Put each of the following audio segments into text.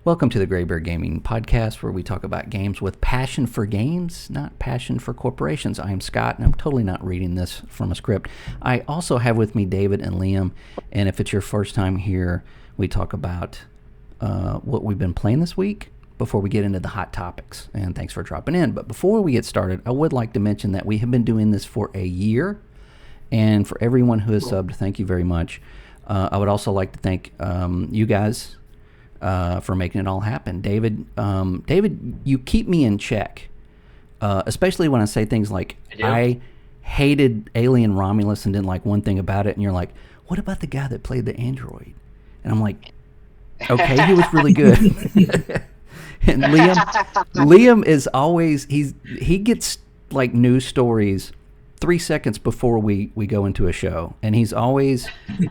Welcome to the Gray Bear Gaming Podcast, where we talk about games with passion for games, not passion for corporations. I am Scott, and I'm totally not reading this from a script. I also have with me David and Liam, and if it's your first time here, we talk about what we've been playing this week before we get into the hot topics. And thanks for dropping in. But before we get started, I would like to mention that we have been doing this for a year, and for everyone who has subbed, thank you very much. I would also like to thank you guys for making it all happen. David, you keep me in check, especially when I say things like, I hated Alien Romulus and didn't like one thing about it, and you're like, what about the guy that played the android? And I'm like, okay, he was really good. And Liam is always, he gets like news stories 3 seconds before we go into a show, and he's always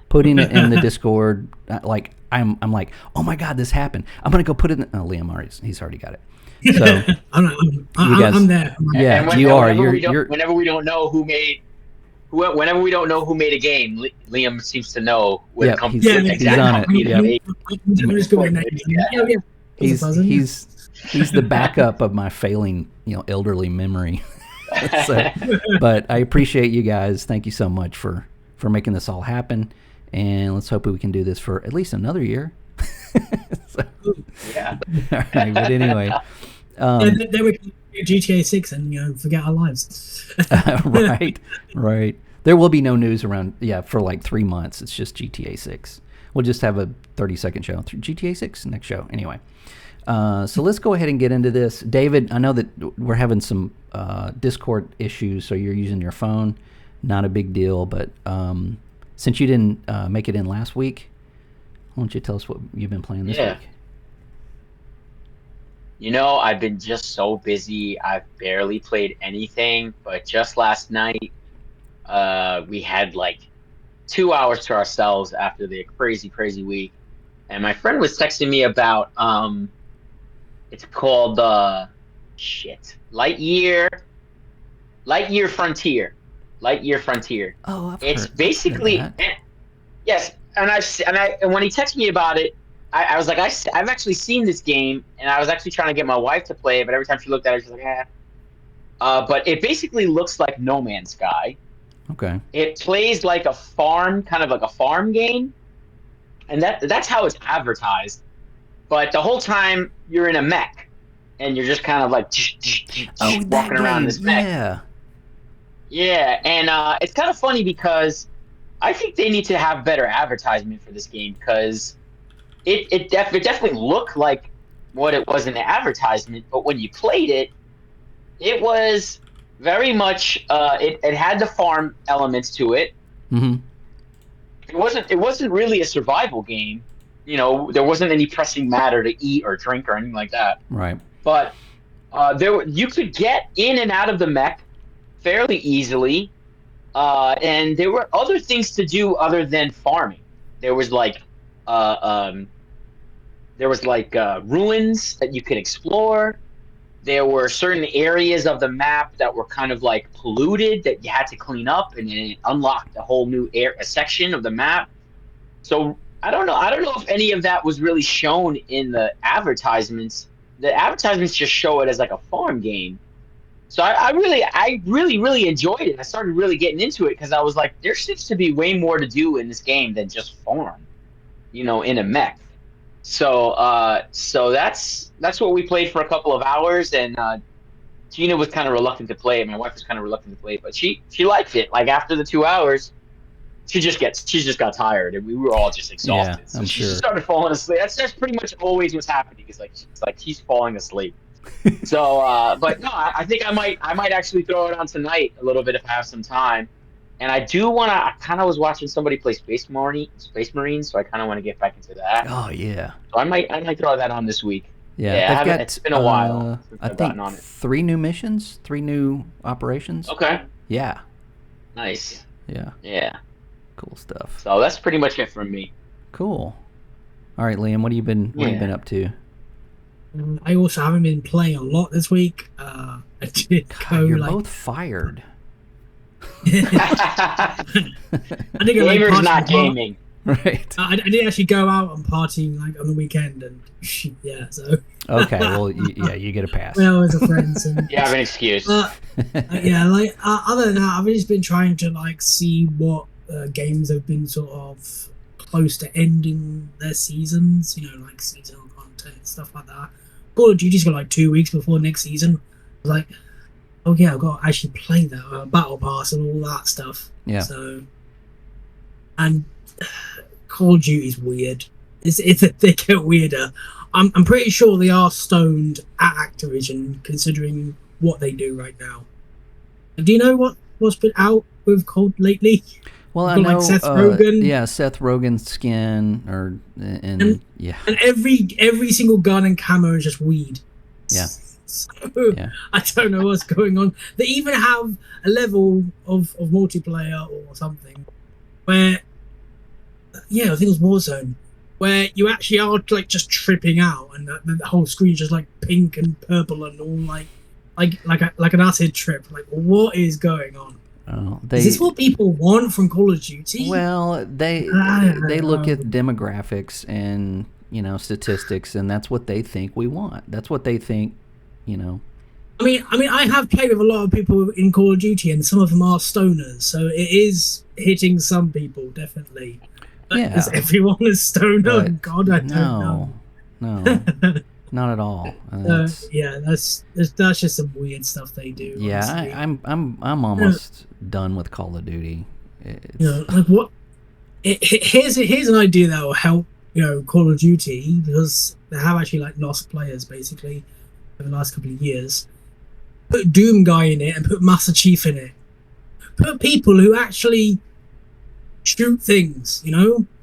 putting it in the Discord. Like I'm like, oh my God, this happened. I'm gonna go put it in. Oh, Liam he's already got it. So I'm there. Yeah, you are. Whenever we don't know who made a game, Liam seems to know when it comes to he's on it. He's the backup of my failing, elderly memory. So, but I appreciate you guys. Thank you so much for making this all happen, and let's hope we can do this for at least another year. Yeah. All right, but anyway, they were GTA 6 and forget our lives. right. There will be no news around for like 3 months. It's just GTA 6. We'll just have a 30-second show through GTA 6 next show. Anyway. So let's go ahead and get into this. David, I know that we're having some Discord issues, so you're using your phone. Not a big deal, but since you didn't make it in last week, why don't you tell us what you've been playing this week? I've been just so busy. I've barely played anything, but just last night, we had like 2 hours to ourselves after the crazy, crazy week. And my friend was texting me about, it's called Lightyear Frontier. Oh, it's basically yes. And when he texted me about it, I was like, I've actually seen this game, and I was actually trying to get my wife to play it, but every time she looked at it, she was like, eh. But it basically looks like No Man's Sky. Okay. It plays like a farm, kind of like a farm game, and that's how it's advertised. But the whole time you're in a mech, and you're just kind of like walking around this mech. Yeah, and it's kind of funny because I think they need to have better advertisement for this game, because it definitely looked like what it was in the advertisement, but when you played it, it was very much it had the farm elements to it. Mm-hmm. It wasn't really a survival game. There wasn't any pressing matter to eat or drink or anything like that. Right. But you could get in and out of the mech fairly easily, and there were other things to do other than farming. There was ruins that you could explore. There were certain areas of the map that were kind of like polluted that you had to clean up, and then it unlocked a whole new section of the map. So I don't know if any of that was really shown in the advertisements. The advertisements just show it as like a farm game. So I really enjoyed it. I started really getting into it because I was like, there seems to be way more to do in this game than just farm, in a mech. So that's what we played for a couple of hours, and Gina was kind of reluctant to play it. My wife was kind of reluctant to play it, but she liked it. Like after the 2 hours, she just got tired, and we were all just exhausted. Yeah, so I'm she sure. started falling asleep. That's pretty much always what's happening. It's like she's falling asleep. So, but no, I think I might actually throw it on tonight a little bit if I have some time. And I do want to. I kind of was watching somebody play Space Marines, so I kind of want to get back into that. Oh yeah. So I might throw that on this week. Yeah, it's been a while. I think 3 new missions, 3 new operations. Okay. Yeah. Nice. Yeah. Yeah. Cool stuff. So that's pretty much it from me. Cool. All right, Liam, what have you been up to? I also haven't been playing a lot this week. I did You're both fired. I think Gamers not gaming. Right. I did actually go out and party like on the weekend, and yeah, so Okay. Well, yeah, you get a pass. when I was with friends, and You have an excuse. yeah, like other than that, I've just been trying to like see what games have been sort of close to ending their seasons, you know, like seasonal content, stuff like that. Call of Duty's got like 2 weeks before next season. I was like, oh yeah, I've got to actually play that battle pass and all that stuff. Yeah. So, and Call of Duty's weird. They get weirder. I'm pretty sure they are stoned at Activision, considering what they do right now. Do you know what's been out with Cold lately? Well, I Got, know. like, Seth Rogen. Yeah, Seth Rogen's skin, and yeah, And every single gun and camo is just weed. Yeah. So, Yeah. I don't know what's going on. They even have a level of multiplayer or something where, yeah, I think it was Warzone, where you actually are like just tripping out, and the whole screen's just like pink and purple and all like an acid trip. Like, what is going on? Oh, Is this what people want from Call of Duty? Well, they look at demographics and statistics, and that's what they think we want. That's what they think, I mean, I have played with a lot of people in Call of Duty, and some of them are stoners, so it is hitting some people definitely. But Yeah. is everyone a stoner? But God, I don't know. No, not at all. Yeah, that's just some weird stuff they do. Yeah, honestly. I'm almost done with Call of Duty. Like what? Here's an idea that will help. Call of Duty, because they have actually like lost players basically over the last couple of years. Put Doom Guy in it and put Master Chief in it. Put people who actually shoot things.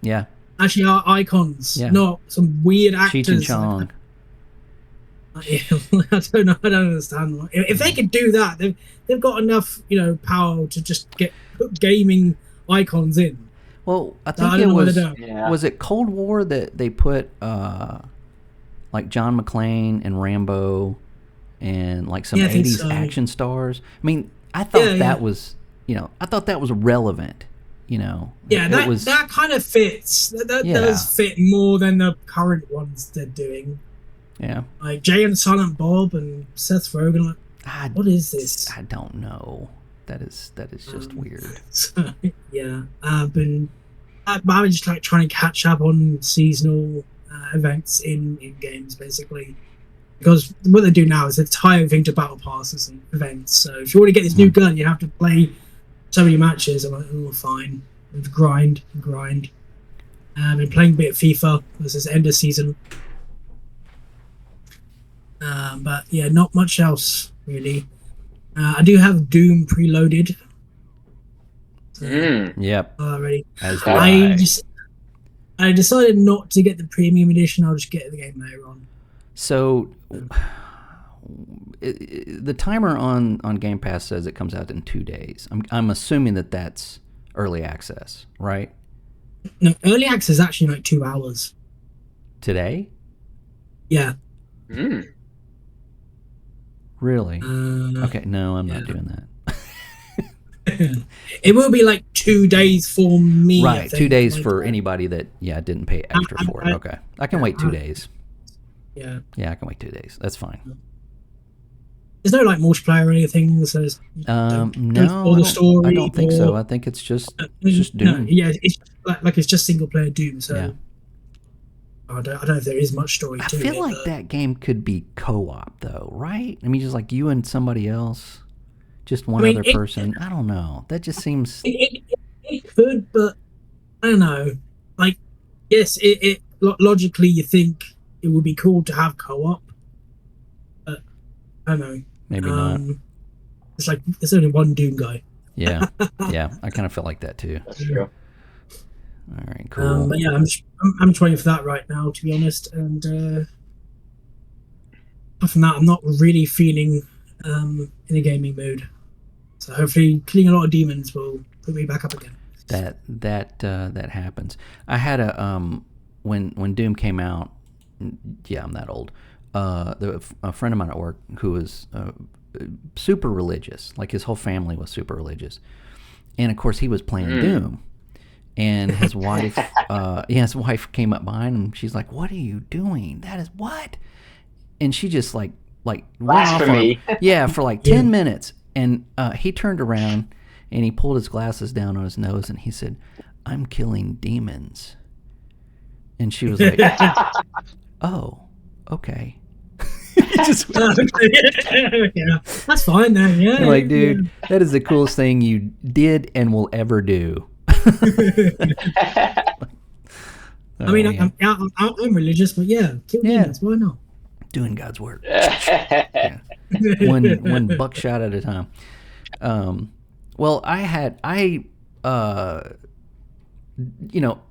Yeah, Actually are icons, Yeah. not some weird actors. Cheech and Chong. I don't know. I don't understand why. If they could do that, they've got enough, power to just put gaming icons in. Well, I I think don't it know what was they're doing. Yeah. was it Cold War that they put like John McClane and Rambo and like some Yeah, I think 80s so. action stars. I mean, I thought Yeah, that yeah. was I thought that was relevant. Yeah, it was, that kind of fits. That Yeah. does fit more than the current ones they're doing. yeah. Like Jay and Silent Bob and Seth Rogen. Like, I, what is this? I don't know. That is just weird. So, yeah, I've been just like trying to catch up on seasonal events in games basically, because what they do now is they tie everything to battle passes and events. So if you want to get this new gun, you have to play so many matches. I'm like, oh, fine, grind. I've been playing a bit of FIFA. This is end of season, but yeah, not much else really. I do have Doom preloaded. Yep. Already. As do I decided not to get the premium edition. I'll just get the game later on. So the timer on Game Pass says it comes out in 2 days. I'm assuming that's early access, right? No, early access is actually like 2 hours. Today? Yeah. Mm. Really? Okay, no, I'm not yeah. doing that. It will be like 2 days for me. I Right, think. 2 days Like, for anybody that didn't pay extra for it. Okay, I can wait 2 days. Yeah. Yeah, I can wait 2 days. That's fine. There's no like multiplayer or anything. So No, or the story. I don't think or, so. I think it's just No, Doom. yeah, it's like it's just single player Doom. So Yeah. I don't know if there is much story I to it. feel like but- that game could be co-op though, right? I mean, just like you and somebody else, just one other person. I don't know. That just seems. It could, but I don't know. Like, yes, logically you think it would be cool to have co-op, but I don't know. Maybe not. It's like there's only one Doom guy. Yeah, yeah. I kind of feel like that too. That's true. All right, cool. But yeah, I'm just waiting for that right now, to be honest. And apart from that, I'm not really feeling in a gaming mood. So hopefully, killing a lot of demons will put me back up again. That happens. I had a when Doom came out. Yeah, I'm that old. A friend of mine at work who was super religious, like his whole family was super religious, and of course he was playing Doom, And his wife, his wife came up behind him. She's like, "What are you doing? That is what?" And she just like went off on him. Yeah, for like 10 minutes. And he turned around and he pulled his glasses down on his nose and he said, "I'm killing demons." And she was like, "Oh, okay." Just, yeah, that's fine then. Yeah, like, dude, that is the coolest thing you did and will ever do. I mean, I'm religious, but yeah, kill demons. Why not? Doing God's work. Yeah. One buckshot at a time. Well, I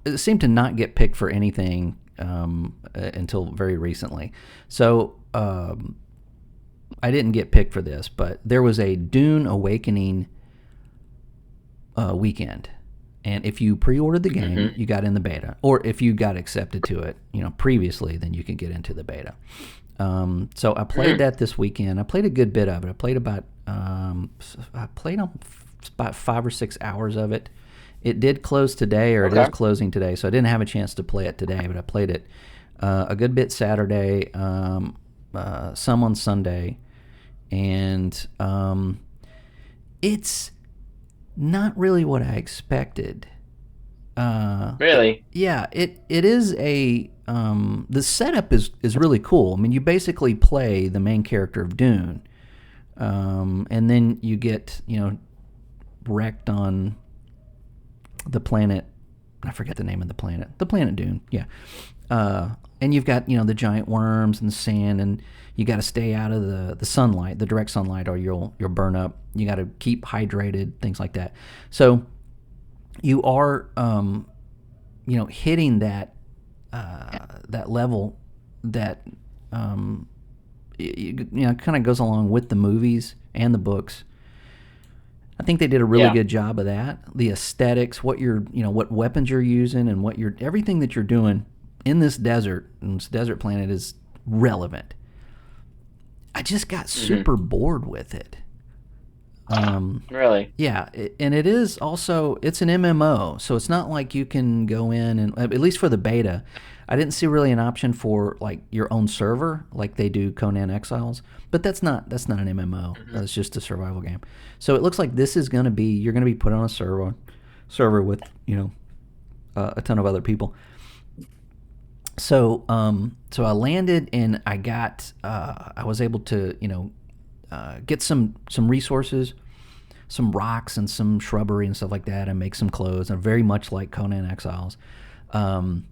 it seemed to not get picked for anything until very recently. So I didn't get picked for this, but there was a Dune Awakening weekend. And if you pre-ordered the game, you got in the beta. Or if you got accepted to it, previously, then you could get into the beta. So I played that this weekend. I played a good bit of it. I played about 5 or 6 hours of it. It did close today, or it is closing today, so I didn't have a chance to play it today, but I played it a good bit Saturday, some on Sunday, and it's not really what I expected. Really? Yeah, it is a the setup is really cool. I mean, you basically play the main character of Dune, and then you get wrecked on the planet. I forget the name of the planet. The planet Dune. Yeah, and you've got the giant worms and the sand, and you got to stay out of the sunlight, the direct sunlight, or you'll burn up. You got to keep hydrated, things like that. So you are hitting that level that kind of goes along with the movies and the books. I think they did a really good job of that. The aesthetics, what what weapons you're using, and everything that you're doing in this desert planet is relevant. I just got super bored with it. Really? Yeah, and it is also, it's an MMO, so it's not like you can go in and, at least for the beta, I didn't see really an option for like your own server like they do Conan Exiles, but that's not an MMO. That's just a survival game. So it looks like this is going to be, you're going to be put on a server with a ton of other people. So I landed and I got I was able to get some resources, some rocks and some shrubbery and stuff like that, and make some clothes, and very much like Conan Exiles. And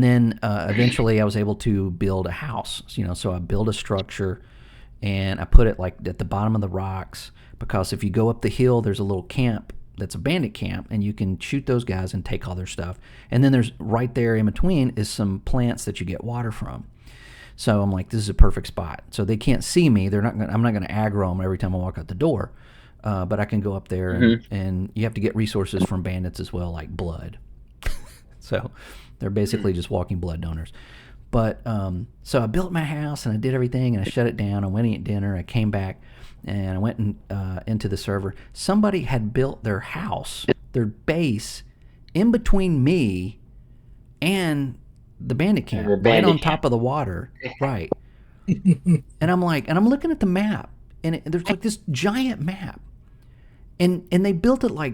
then eventually I was able to build a house. So I built a structure and I put it like at the bottom of the rocks, because if you go up the hill, there's a little camp that's a bandit camp, and you can shoot those guys and take all their stuff. And then there's right there in between is some plants that you get water from. So I'm like, this is a perfect spot. So they can't see me. I'm not gonna aggro them every time I walk out the door. But I can go up there and you have to get resources from bandits as well, like blood. So they're basically just walking blood donors. But so I built my house and I did everything and I shut it down. I went to eat dinner. I came back and I went into the server. Somebody had built their house, their base, in between me and the bandit camp, right on top of the water, right. And I'm looking at the map, and there's like this giant map, and they built it like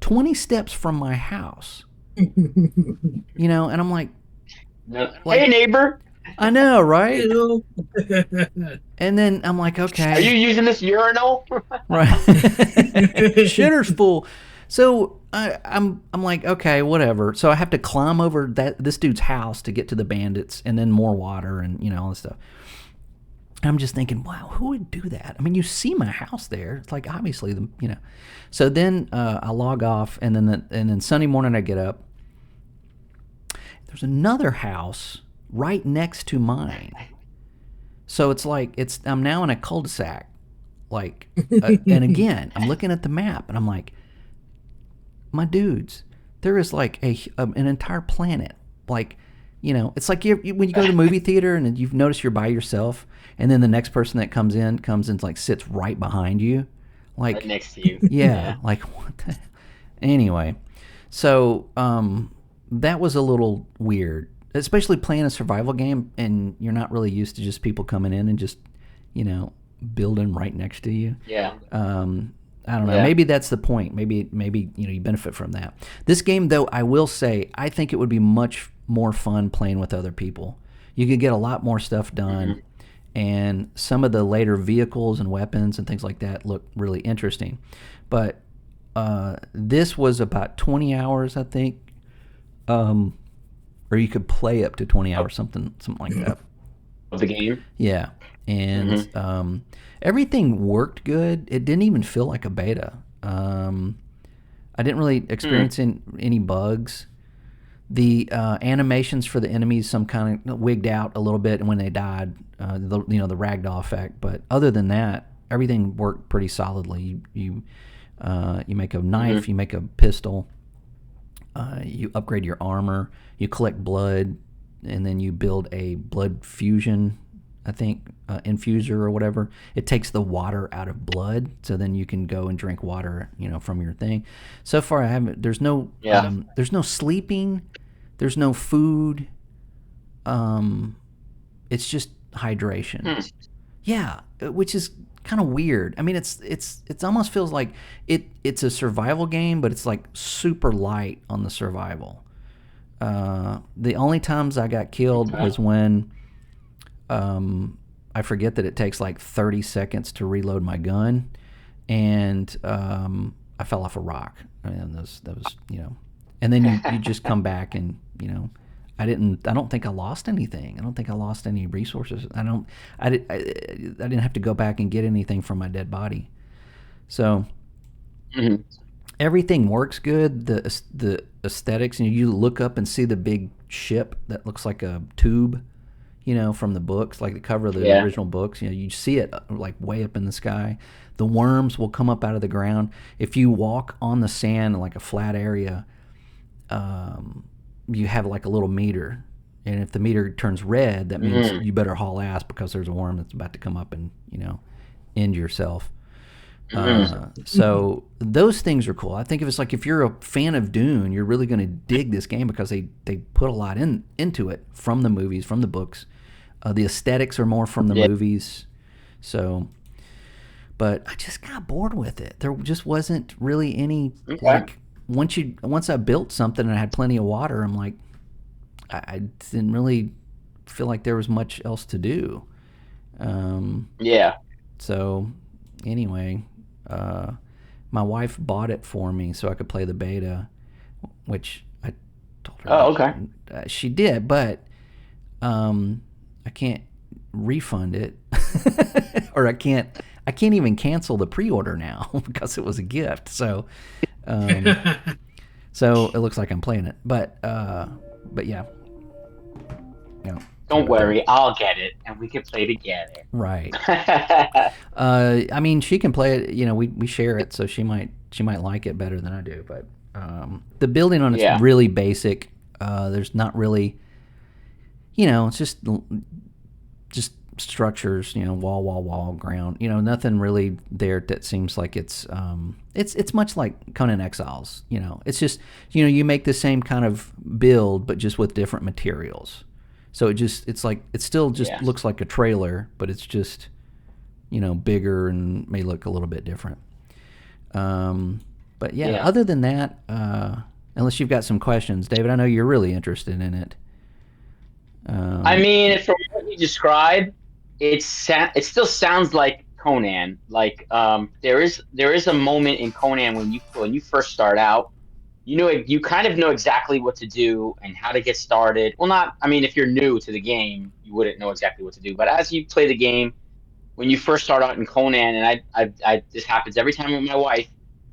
20 steps from my house, and I'm like, hey neighbor. I know, right? And then I'm like, okay, are you using this urinal? Right. Shitter's full. So I'm like, okay, whatever. So I have to climb over this dude's house to get to the bandits, and then more water and all this stuff. And I'm just thinking, wow, who would do that? I mean, you see my house there. It's like obviously So then I log off, and then Sunday morning I get up. There's another house right next to mine. So it's like I'm now in a cul-de-sac, like, and again I'm looking at the map and I'm like, my dudes, there is like an entire planet, like, it's like when you go to the movie theater and you've noticed you're by yourself, and then the next person that comes in like sits right behind you, like right next to you. Yeah, like what the. Anyway, So that was a little weird, especially playing a survival game and you're not really used to just people coming in and just, building right next to you. Yeah. I don't know. Yeah. Maybe that's the point. Maybe you benefit from that. This game, though, I will say, I think it would be much more fun playing with other people. You could get a lot more stuff done, and some of the later vehicles and weapons and things like that look really interesting. But this was about 20 hours, I think, or you could play up to 20 hours, something like that. Of the game. Yeah, and everything worked good. It didn't even feel like a beta. I didn't really experience any bugs. The animations for the enemies, some kind of wigged out a little bit when they died. The ragdoll effect, but other than that, everything worked pretty solidly. You make a knife, you make a pistol, you upgrade your armor, you collect blood, and then you build a blood fusion, I think, infuser or whatever. It takes the water out of blood, so then you can go and drink water, from your thing. So far, I haven't. There's no sleeping, there's no food. It's just hydration. Yeah, which is kind of weird. I mean, it's almost feels like it's a survival game, but it's like super light on the survival. The only times I got killed was when I forget that it takes like 30 seconds to reload my gun, and I fell off a rock. I mean, that was and then you just come back and I don't think I lost anything. I don't think I lost any resources. I didn't have to go back and get anything from my dead body. So everything works good. The aesthetics, and you look up and see the big ship that looks like a tube, from the books, like the cover of the original books. You see it like way up in the sky. The worms will come up out of the ground. If you walk on the sand, like a flat area, you have like a little meter, and if the meter turns red, that means you better haul ass because there's a worm that's about to come up and end yourself. So those things are cool. I think if you're a fan of Dune, you're really going to dig this game because they put a lot into it from the movies, from the books. The aesthetics are more from the movies. So, but I just got bored with it. There just wasn't really any like. Once I built something and I had plenty of water, I'm like, I didn't really feel like there was much else to do. So anyway, my wife bought it for me so I could play the beta, which I told her. Oh, okay. She did, but I can't refund it, or I can't even cancel the pre-order now because it was a gift. So. So it looks like I'm playing it, but yeah. Don't worry, I'll get it, and we can play together. Right. I mean, she can play it. We share it, so she might like it better than I do. But the building on it's really basic. There's not really, it's just structures, wall, ground, nothing really there that seems like it's much like Conan Exiles, it's just, you make the same kind of build, but just with different materials. So it still looks like a trailer, but it's just, bigger and may look a little bit different. But other than that, unless you've got some questions, David, I know you're really interested in it. I mean, from what you described, it still sounds like Conan. Like there is a moment in Conan when you first start out, you kind of know exactly what to do and how to get started. Well, if you're new to the game, you wouldn't know exactly what to do. But as you play the game, when you first start out in Conan, and I this happens every time with my wife,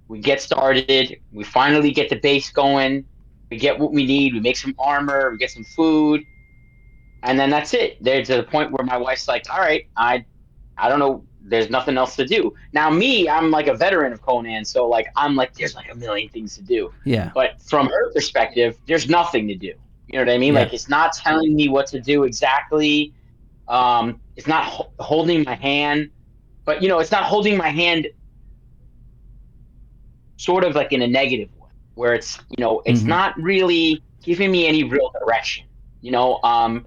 we get started, we finally get the base going, we get what we need, we make some armor, we get some food. And then that's it. There's a point where my wife's like, all right, I don't know. There's nothing else to do. Now, I'm like a veteran of Conan. So I'm like, there's like a million things to do. Yeah. But from her perspective, there's nothing to do. You know what I mean? Yeah. Like, it's not telling me what to do exactly. It's not holding my hand. But, it's not holding my hand sort of like in a negative way. where it's, it's not really giving me any real direction, and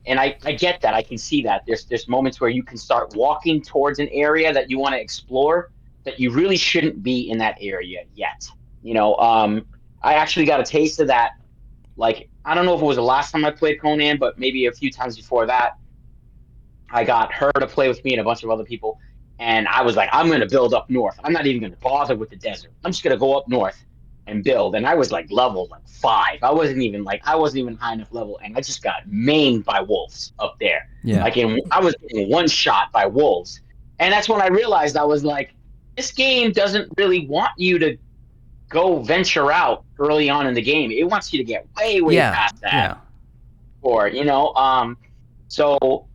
I get that. I can see that. There's moments where you can start walking towards an area that you want to explore that you really shouldn't be in that area yet. I actually got a taste of that. Like, I don't know if it was the last time I played Conan, but maybe a few times before that. I got her to play with me and a bunch of other people. And I was like, I'm going to build up north. I'm not even going to bother with the desert. I'm just going to go up north and build. And I was like level like 5. I wasn't even high enough level. And I just got maimed by wolves up there. Yeah. I was getting one shot by wolves. And that's when I realized, I was like, this game doesn't really want you to go venture out early on in the game. It wants you to get way, way past that. Yeah. Or, so,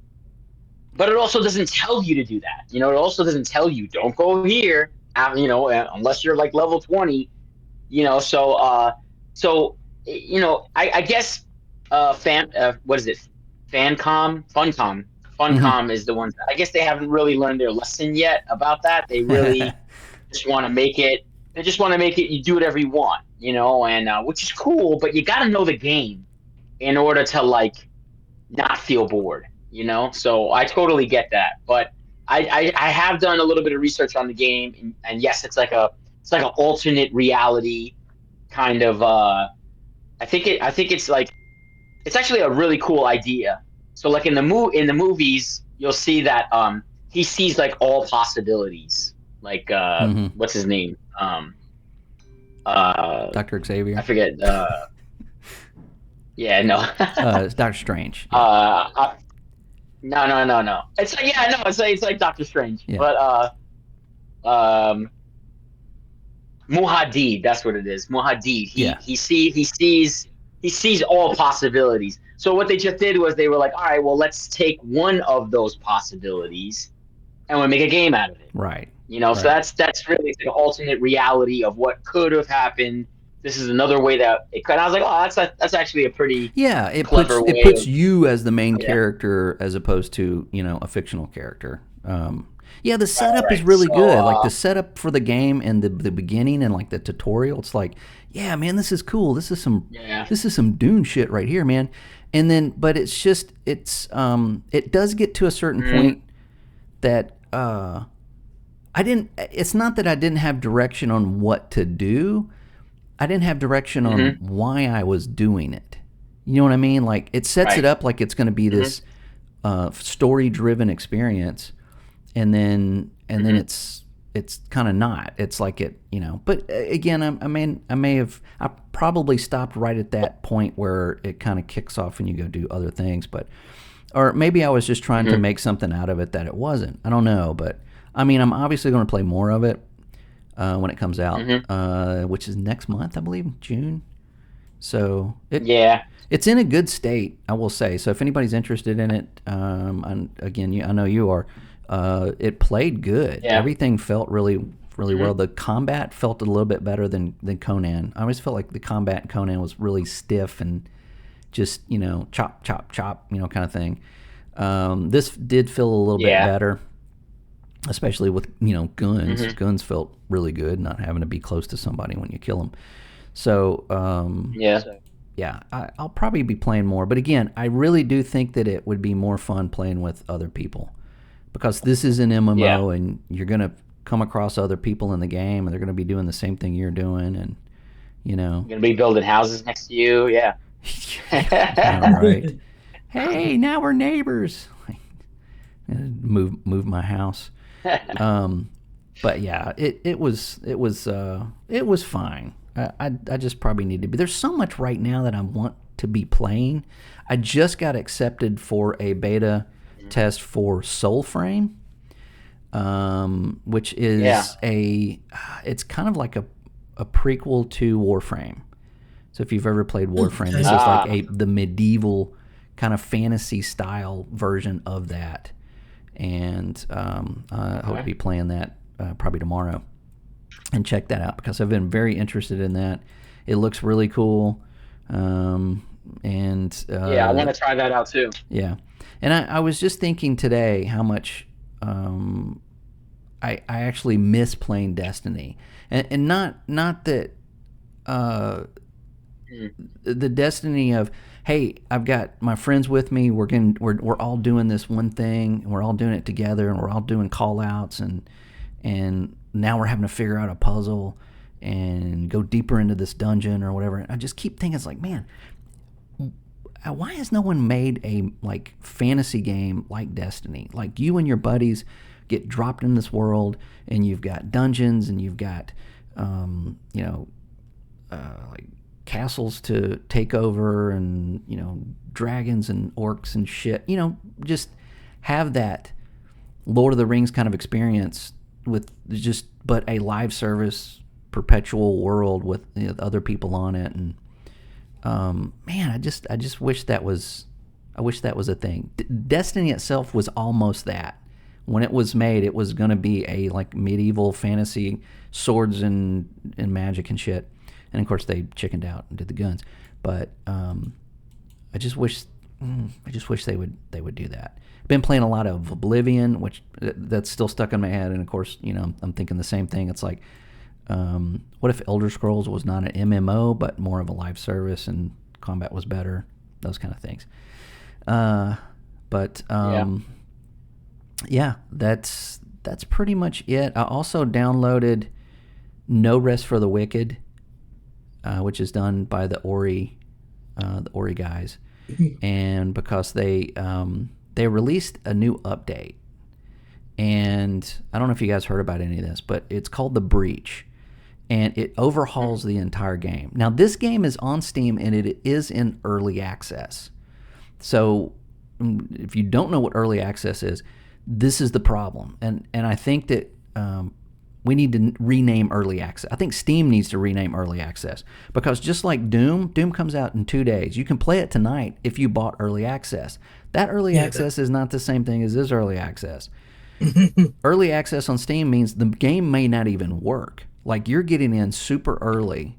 but it also doesn't tell you to do that. It also doesn't tell you don't go here, unless you're like level 20, so I guess what is it? Funcom is the ones. I guess they haven't really learned their lesson yet about that. They really just want to make it. They just want to make it. You do whatever you want, and which is cool. But you got to know the game in order to like not feel bored, So I totally get that. But I have done a little bit of research on the game, and yes, it's like an alternate reality kind of. I think it's like, it's actually a really cool idea. So like in the movies, you'll see that he sees like all possibilities. Like what's his name? Dr. Xavier. I forget. Yeah, no. It's Doctor Strange. No. It's like, it's like Doctor Strange. Yeah. But Muad'Dib, that's what it is. Muad'Dib. He sees all possibilities. So what they just did was they were like, all right, well, let's take one of those possibilities and we'll make a game out of it. Right. So that's really an alternate reality of what could have happened. This is another way that it could. I was like, oh, that's actually a pretty clever way. It puts you as the main character as opposed to a fictional character. The setup is really good. Like the setup for the game and the beginning and like the tutorial. It's like, yeah, man, this is cool. This is some Dune shit right here, man. And then, but it's just it does get to a certain point that it's not that I didn't have direction on what to do. I didn't have direction on why I was doing it. You know what I mean? Like it sets it up like it's going to be this story-driven experience, and then it's kind of not. It's like it, But again, I probably stopped right at that point where it kind of kicks off and you go do other things. Or maybe I was just trying to make something out of it that it wasn't. I don't know, but I'm obviously going to play more of it when it comes out, which is next month, I believe, June. So it's in a good state, I will say. So if anybody's interested in it, again, I know you are. It played good. Yeah. Everything felt really, really well. The combat felt a little bit better than Conan. I always felt like the combat in Conan was really stiff and just chop, chop, chop, kind of thing. This did feel a little bit better. Especially with guns. Guns felt really good, not having to be close to somebody when you kill them. So I'll probably be playing more. But again, I really do think that it would be more fun playing with other people, because this is an MMO and you're gonna come across other people in the game, and they're gonna be doing the same thing you're doing, and you're gonna be building houses next to you. Yeah. All right. Hey, now we're neighbors. Move my house. But yeah, it was fine. I just probably need to be. There's so much right now that I want to be playing. I just got accepted for a beta test for Soulframe, which is it's kind of like a prequel to Warframe. So if you've ever played Warframe, this is like the medieval kind of fantasy style version of that. And I hope to be playing that probably tomorrow and check that out, because I've been very interested in that. It looks really cool. I want to try that out too. Yeah. And I was just thinking today how much I actually miss playing Destiny. And not that the destiny of, hey, I've got my friends with me. We're all doing this one thing, and we're all doing it together, and we're all doing call outs, and now we're having to figure out a puzzle and go deeper into this dungeon or whatever. And I just keep thinking, it's like, man, why has no one made a like fantasy game like Destiny? Like, you and your buddies get dropped in this world, and you've got dungeons, and you've got like castles to take over, and dragons and orcs and shit. Just have that Lord of the Rings kind of experience with just but a live service perpetual world with other people on it. And man, I just wish that was a thing. Destiny itself was almost that. When it was made, it was going to be a like medieval fantasy, swords and magic and shit. And of course, they chickened out and did the guns. But I just wish they would do that. I've been playing a lot of Oblivion, which that's still stuck in my head. And of course, I'm thinking the same thing. It's like, what if Elder Scrolls was not an MMO, but more of a live service, and combat was better? Those kind of things. Yeah, that's pretty much it. I also downloaded No Rest for the Wicked, which is done by the Ori guys, and because they released a new update, and I don't know if you guys heard about any of this, but it's called The Breach, and it overhauls the entire game. Now, this game is on Steam, and it is in early access. So if you don't know what early access is, this is the problem. And I think that we need to rename early access. I think Steam needs to rename early access, because just like Doom comes out in 2 days. You can play it tonight if you bought early access. That early access is not the same thing as this early access. Early access on Steam means the game may not even work. Like, you're getting in super early.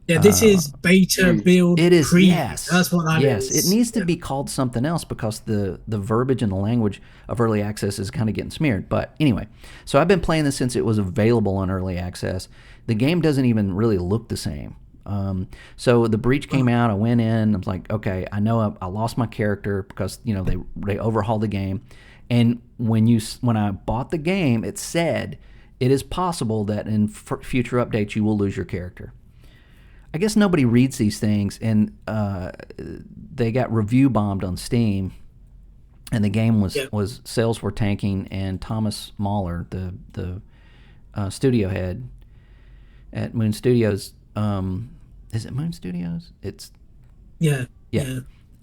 Yeah, this is beta build. It is, preview. yes. That's what that is. Yes, it needs to be called something else, because the verbiage and the language of early access is kind of getting smeared. But anyway, so I've been playing this since it was available on early access. The game doesn't even really look the same. So The Breach came out. I went in. I was like, okay, I know I lost my character because they overhauled the game. And when I bought the game, it said it is possible that in future updates you will lose your character. I guess nobody reads these things, and they got review bombed on Steam, and the game was sales were tanking. And Thomas Mahler, the studio head at Moon Studios, is it Moon Studios? It's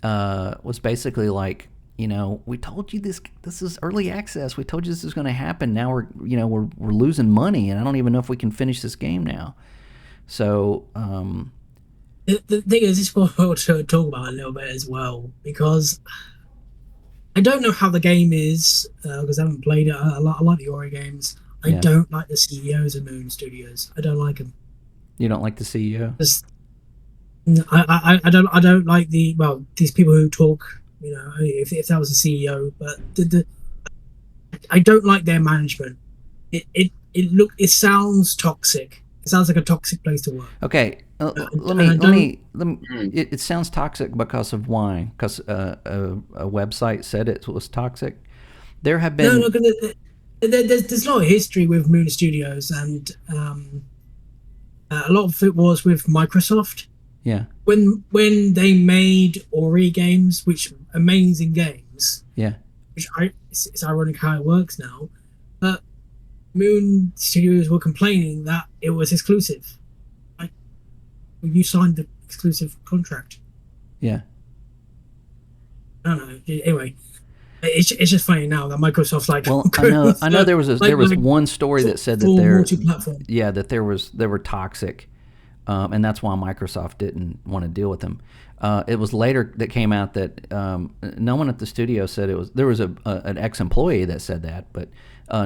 was basically like, we told you this is early access. We told you this is going to happen. Now we're losing money, and I don't even know if we can finish this game now. So the thing is, this is what I want to talk about a little bit as well, because I don't know how the game is, because I haven't played it. I like the Ori games. I don't like the CEOs of Moon Studios. I don't like them. You don't like the CEO? I don't like these people who talk. If that was a CEO, but I don't like their management. It sounds toxic. It sounds like a toxic place to work. Okay, let me. It sounds toxic because of why? Because a website said it was toxic. There have been there's a lot of history with Moon Studios, and a lot of it was with Microsoft. Yeah. When they made Ori games, which amazing games. Yeah. It's ironic how it works now, but Moon Studios were complaining that it was exclusive. Like, you signed the exclusive contract. Yeah. I don't know. Anyway, it's just funny now that Microsoft's like. Well, I know there was one story that said that they were toxic, and that's why Microsoft didn't want to deal with them. It was later that came out that no one at the studio said it was. There was an ex-employee that said that, but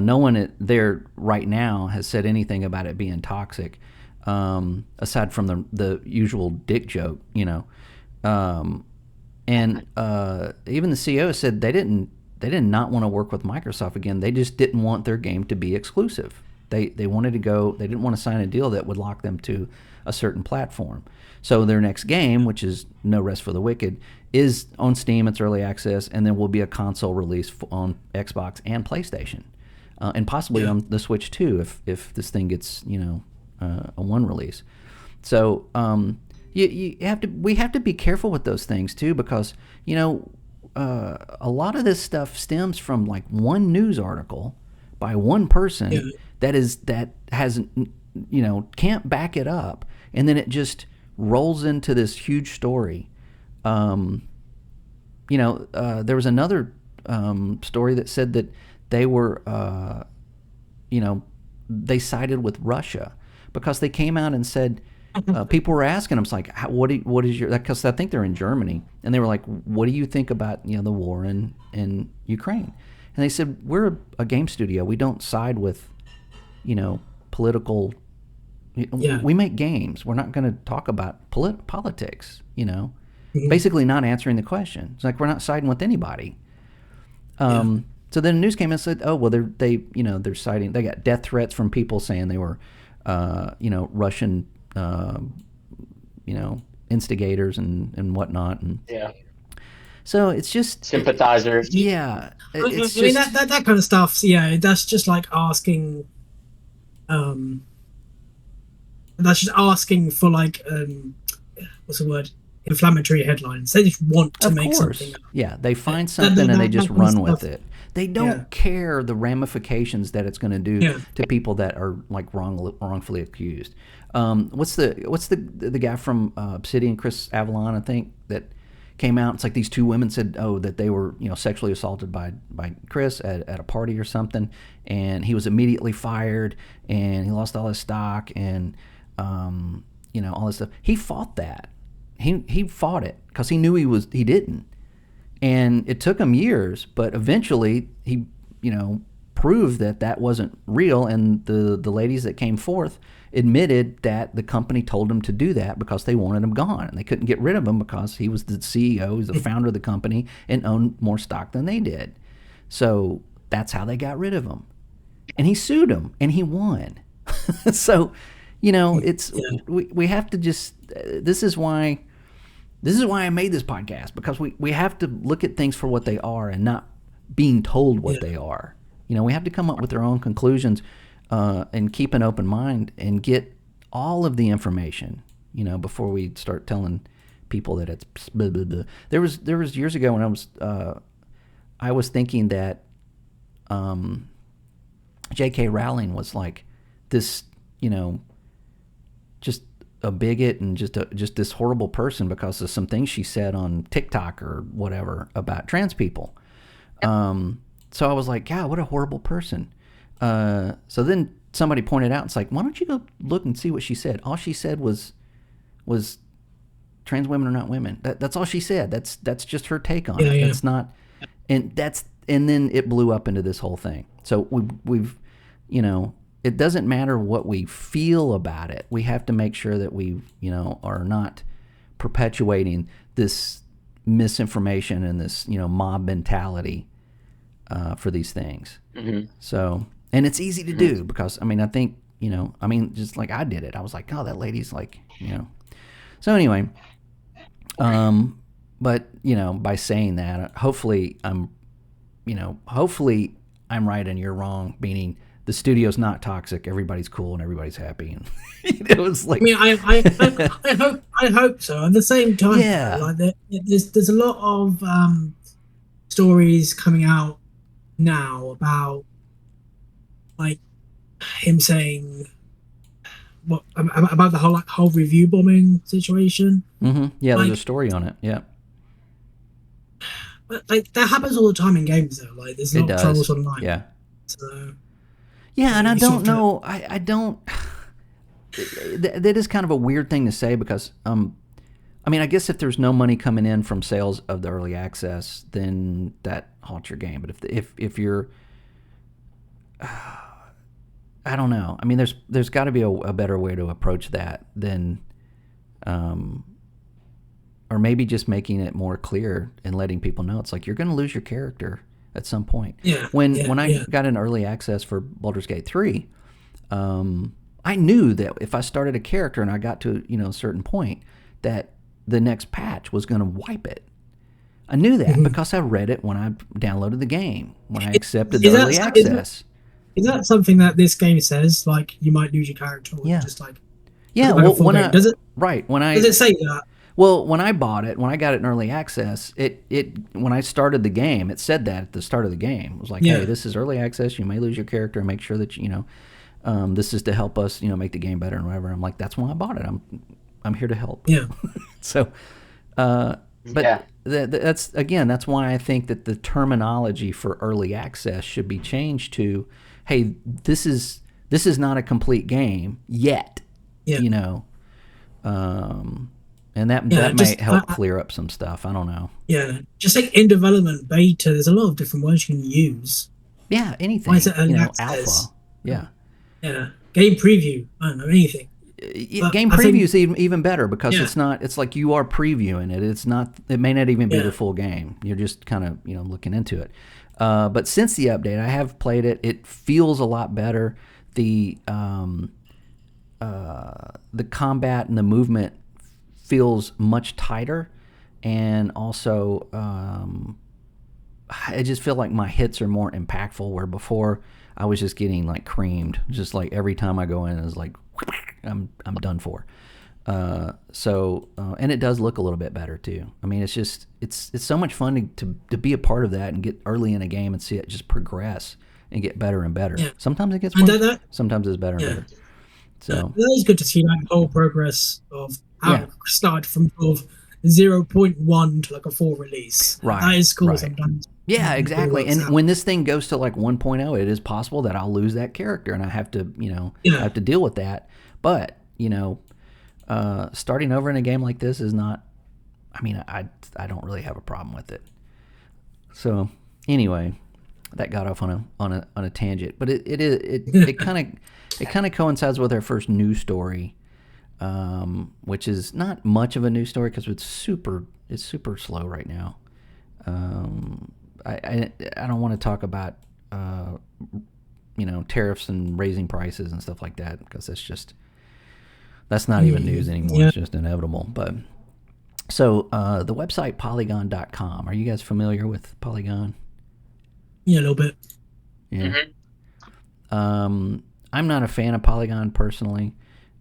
no one there right now has said anything about it being toxic, aside from the usual dick joke, and even the CEO said they did not want to work with Microsoft again. They just didn't want their game to be exclusive. They wanted to go. They didn't want to sign a deal that would lock them to a certain platform. So their next game, which is No Rest for the Wicked, is on Steam. It's early access, and then will be a console release on Xbox and PlayStation, and possibly on the Switch too, if this thing gets a one release. So we have to be careful with those things too, because a lot of this stuff stems from like one news article by one person that has can't back it up, and then it just rolls into this huge story. There was another story that said that they were they sided with Russia because they came out and said, people were asking them, it's like, what is your, because I think they're in Germany, and they were like, what do you think about the war in Ukraine? And they said, we're a game studio. We don't side with political. We make games. We're not going to talk about politics. Basically not answering the question. It's like we're not siding with anybody. So then the news came and said, oh well, they're siding. They got death threats from people saying they were Russian instigators and whatnot. And so it's just sympathizers. Yeah, I mean that kind of stuff. Yeah, that's just like asking. That's just asking for like what's the word? Inflammatory headlines. They just want to make something up. Yeah, they find something and they just run with it. They don't care the ramifications that it's going to do to people that are like wrongfully accused. What's the guy from Obsidian, Chris Avalon, I think, that came out? It's like these two women said, that they were sexually assaulted by Chris at a party or something, and he was immediately fired and he lost all his stock and all this stuff. He fought that. He fought it because he knew he didn't, and it took him years, but eventually he proved that wasn't real, and the ladies that came forth admitted that the company told him to do that because they wanted him gone, and they couldn't get rid of him because he was the CEO, he was the founder of the company, and owned more stock than they did. So that's how they got rid of him, and he sued him, and he won. So it's we have to just this is why I made this podcast, because we have to look at things for what they are and not being told what they are. We have to come up with our own conclusions and keep an open mind and get all of the information, before we start telling people that it's blah, blah, blah. There was years ago when I was thinking that J.K. Rowling was like this, just a bigot and just this horrible person because of some things she said on TikTok or whatever about trans people. So I was like, God, what a horrible person. So then somebody pointed out, it's like, why don't you go look and see what she said? All she said was trans women are not women. That's all she said. That's just her take on it. That's not, and then it blew up into this whole thing. So we've it doesn't matter what we feel about it. We have to make sure that we, are not perpetuating this misinformation and this, mob mentality for these things. Mm-hmm. So, and it's easy to do because, I think, just like I did it. I was like, oh, that lady's like, So anyway, but, by saying that, hopefully I'm right and you're wrong, meaning the studio's not toxic, everybody's cool and everybody's happy, and it was like. I hope so. At the same time, there's a lot of stories coming out now about like him saying about the whole review bombing situation. Mm-hmm. Yeah, there's a story on it. Yeah. But that happens all the time in games, though. Like there's a lot of trolls online. Yeah. So. Yeah, and I don't know. I don't. That is kind of a weird thing to say because, I guess if there's no money coming in from sales of the early access, then that halts your game. But if you're, I don't know. There's got to be a better way to approach that than, or maybe just making it more clear and letting people know it's like you're going to lose your character at some point. When I got an early access for Baldur's Gate 3, I knew that if I started a character and I got to a certain point, that the next patch was going to wipe it. I knew that because I read it when I downloaded the game, when I accepted the early access. Is that something that this game says? Like you might lose your character, or just like well, when does it say that? Well, when I bought it, when I got it in early access, when I started the game, it said that at the start of the game. It was like, hey, this is early access. You may lose your character, and make sure that this is to help us, make the game better and whatever. I'm like, that's why I bought it. I'm here to help. Yeah. So, that's why I think that the terminology for early access should be changed to, hey, this is not a complete game yet. Yeah. And that might help clear up some stuff. I don't know. Yeah, just like in development beta, there's a lot of different words you can use. Yeah, anything. Why is it early access? Alpha. Yeah. Yeah, game preview. I don't know anything. Game preview is even better because it's not. It's like you are previewing it. It's not. It may not even be the full game. You're just kind of looking into it. But since the update, I have played it. It feels a lot better. The combat and the movement feels much tighter, and also I just feel like my hits are more impactful. Where before I was just getting like creamed. Just like every time I go in, it's like I'm done for. And it does look a little bit better too. I mean, it's so much fun to be a part of that and get early in a game and see it just progress and get better and better. Yeah. Sometimes it gets worse. Sometimes it's better and better. So it is good to see that whole progress of how it started from sort of 0.1 to like a full release. Right. That is cool. Right. Sometimes. Yeah, exactly. And when this thing goes to like 1.0, it is possible that I'll lose that character and I have to, I have to deal with that. But, starting over in a game like this is not, I mean, I don't really have a problem with it. So anyway, that got off on a tangent, but it kind of coincides with our first news story, which is not much of a news story because it's super slow right now. I don't want to talk about tariffs and raising prices and stuff like that because that's not even news anymore. It's just inevitable. But so the website Polygon.com. Are you guys familiar with Polygon? Yeah, a little bit. Yeah. Mm-hmm. I'm not a fan of Polygon personally.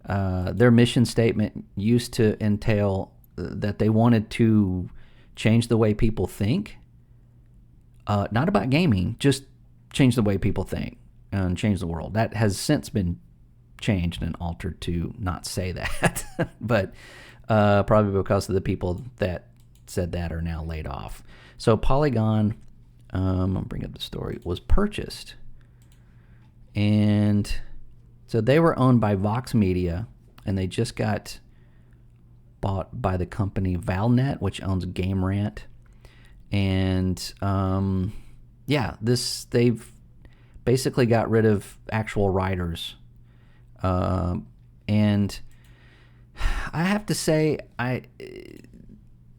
Their mission statement used to entail that they wanted to change the way people think. Not about gaming, just change the way people think and change the world. That has since been changed and altered to not say that, but probably because of the people that said that are now laid off. So Polygon, I'll bring up the story, was purchased. And so they were owned by Vox Media, and they just got bought by the company Valnet, which owns Game Rant. And they've basically got rid of actual writers. And I have to say, I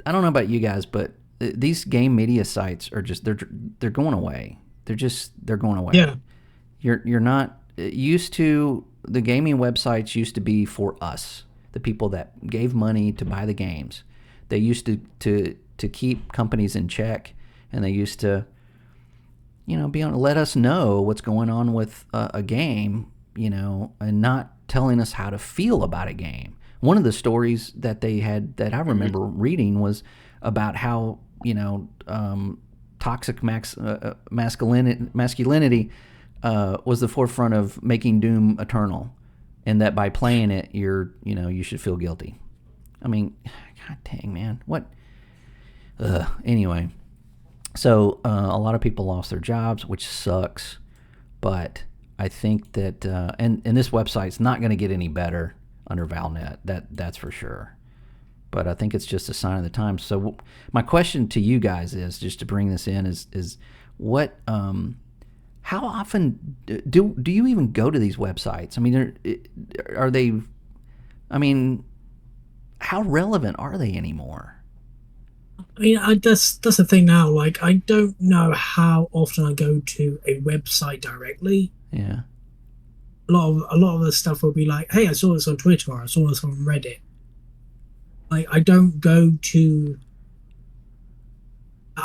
don't know about you guys, but these game media sites are just they're going away. They're going away. Yeah. You're not used to, the gaming websites used to be for us, the people that gave money to buy the games. They used to keep companies in check, and they used to let us know what's going on with a game, and not telling us how to feel about a game. One of the stories that they had that I remember reading was about how toxic masculinity was the forefront of making Doom Eternal, and that by playing it, you should feel guilty. I mean, god dang, man, what? Anyway, so a lot of people lost their jobs, which sucks, but I think that and this website's not going to get any better under Valnet. That's for sure. But I think it's just a sign of the times. So my question to you guys is, just to bring this in, is what? How often do you even go to these websites? I mean, are they? I mean, how relevant are they anymore? I mean, that's the thing now. Like, I don't know how often I go to a website directly. Yeah. a lot of the stuff will be like, hey, I saw this on Twitter, or I saw this on Reddit. Like, I don't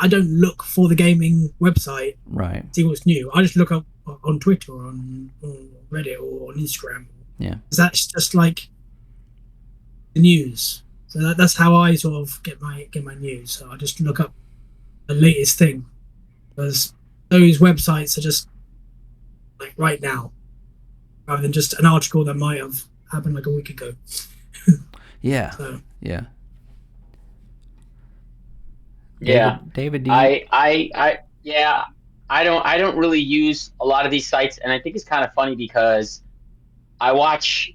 look for the gaming website, Right. see what's new. I just look up on Twitter or on Reddit or on Instagram. Yeah. That's just like the news. So that's how I sort of get my news. So I just look up the latest thing, because those websites are just like right now, rather than just an article that might have happened like a week ago. Yeah. So, Yeah. Yeah. David, do you? Yeah, I don't really use a lot of these sites, and I think it's kind of funny because I'll watch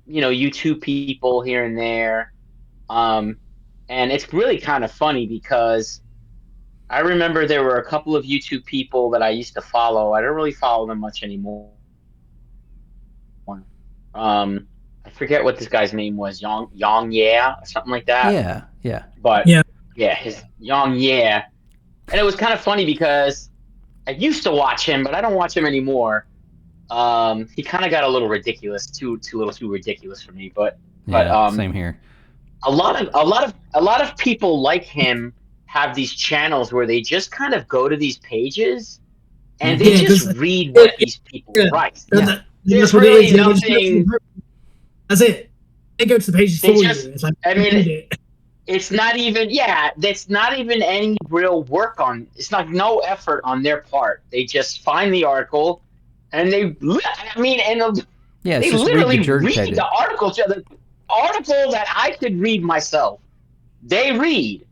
YouTube people here and there. And it's really kind of funny because I remember there were a couple of YouTube people that I used to follow. I don't really follow them much anymore. I forget what this guy's name was, Yang Yeah, or something like that. Yeah. Yeah. But yeah, his Yang Yeah. And it was kind of funny because I used to watch him, but I don't watch him anymore. He kind of got a little ridiculous, too ridiculous for me. But Same here. a lot of people like him have these channels where they just kind of go to these pages and they yeah, just because read what these people write. Yeah. There's that's what it really is. Yeah, nothing. that's it. They go to the pages They for just, you. It's like, I mean, read it. it's not even, yeah, that's not even any real work on, it's like no effort on their part. They just find the article and they Yeah. It's they just literally read regurgitated. the article. The article that I could read myself, they read.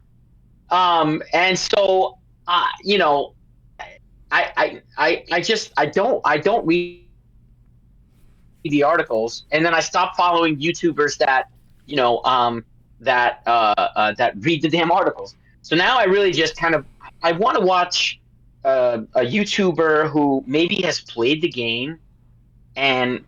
And so, you know, I don't read the articles, and then I stopped following YouTubers that that read the damn articles. So now I really just kind of I want to watch a YouTuber who maybe has played the game, and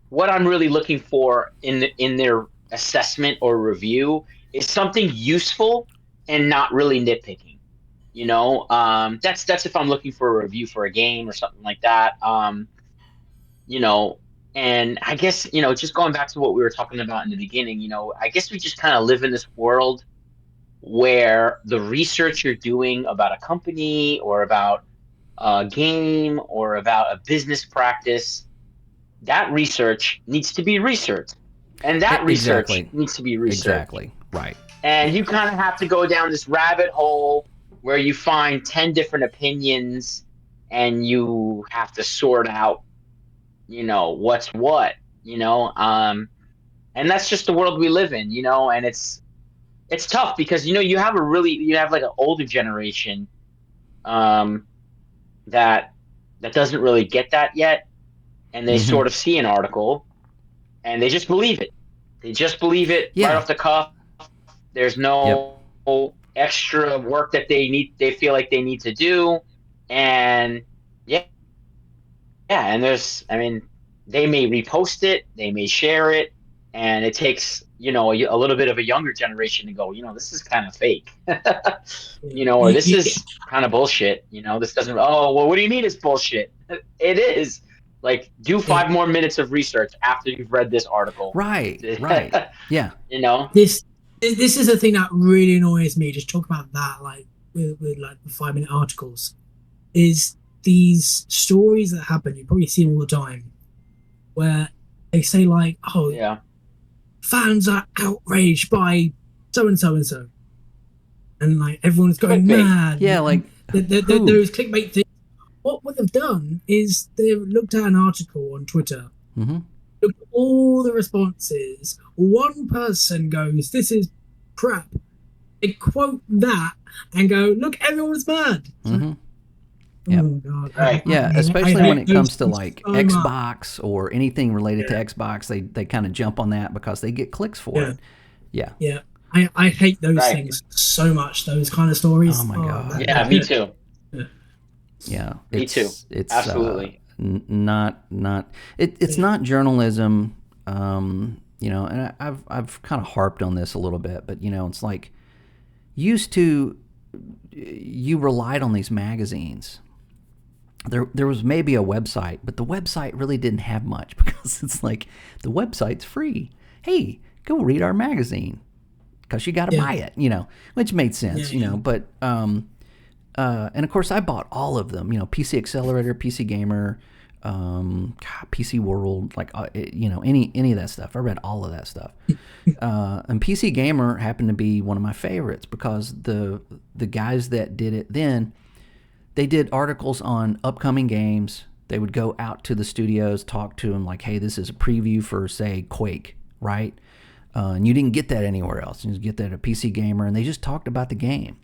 what I'm really looking for in their assessment or review is something useful and not really nitpicking. That's if I'm looking for a review for a game or something like that. You know, and I guess, just going back to what we were talking about in the beginning, I guess we just kind of live in this world where the research you're doing about a company or about a game or about a business practice, that research needs to be researched. And that research Exactly. needs to be researched. Exactly. Right. And you kind of have to go down this rabbit hole where you find 10 different opinions and you have to sort out, what's what, and that's just the world we live in, and it's tough because, you have like an older generation um, that doesn't really get that yet. And they Mhm. sort of see an article and they just believe it. They just believe it right Yeah. off the cuff. There's Yep. no extra work that they feel like they need to do. And yeah, and they may repost it, they may share it, and it takes, a little bit of a younger generation to go, this is kind of fake. Or this You, is kind of bullshit. This doesn't, oh, well, what do you mean it's bullshit? It is. Like, do yeah. 5 more minutes of research after you've read this article. Right. Right. Yeah. This is the thing that really annoys me. Just talk about that, like with like the 5-minute articles, is these stories that happen. You probably see them all the time, where they say like, "Oh, Yeah. fans are outraged by so and so and so," and like everyone's going Clickbait. mad. Yeah. Like, who? Those clickbait things. What they've done is they've looked at an article on Twitter, Mhm. looked at all the responses. One person goes, "This is crap." They quote that and go, "Look, everyone's mad." Mhm. Yep. Oh God! Right. Yeah, I especially hate when it those comes to things like so much. Xbox or anything related to Yeah. Xbox, they kind of jump on that because they get clicks for Yeah. it. Yeah. Yeah, I hate those Right. things so much. Those kind of stories. Oh my God. Yeah, me too. Yeah. Me too. It's Absolutely. not it's not journalism. And I've kind of harped on this a little bit, but it's like used to you relied on these magazines there was maybe a website, but the website really didn't have much because it's like the website's free. Hey, go read our magazine because you got to buy it, which made sense, But and of course, I bought all of them. PC Accelerator, PC Gamer, PC World, like any of that stuff. I read all of that stuff. And PC Gamer happened to be one of my favorites because the guys that did it then, they did articles on upcoming games. They would go out to the studios, talk to them like, hey, this is a preview for, say, Quake, right? And you didn't get that anywhere else. You just get that at PC Gamer, and they just talked about the game.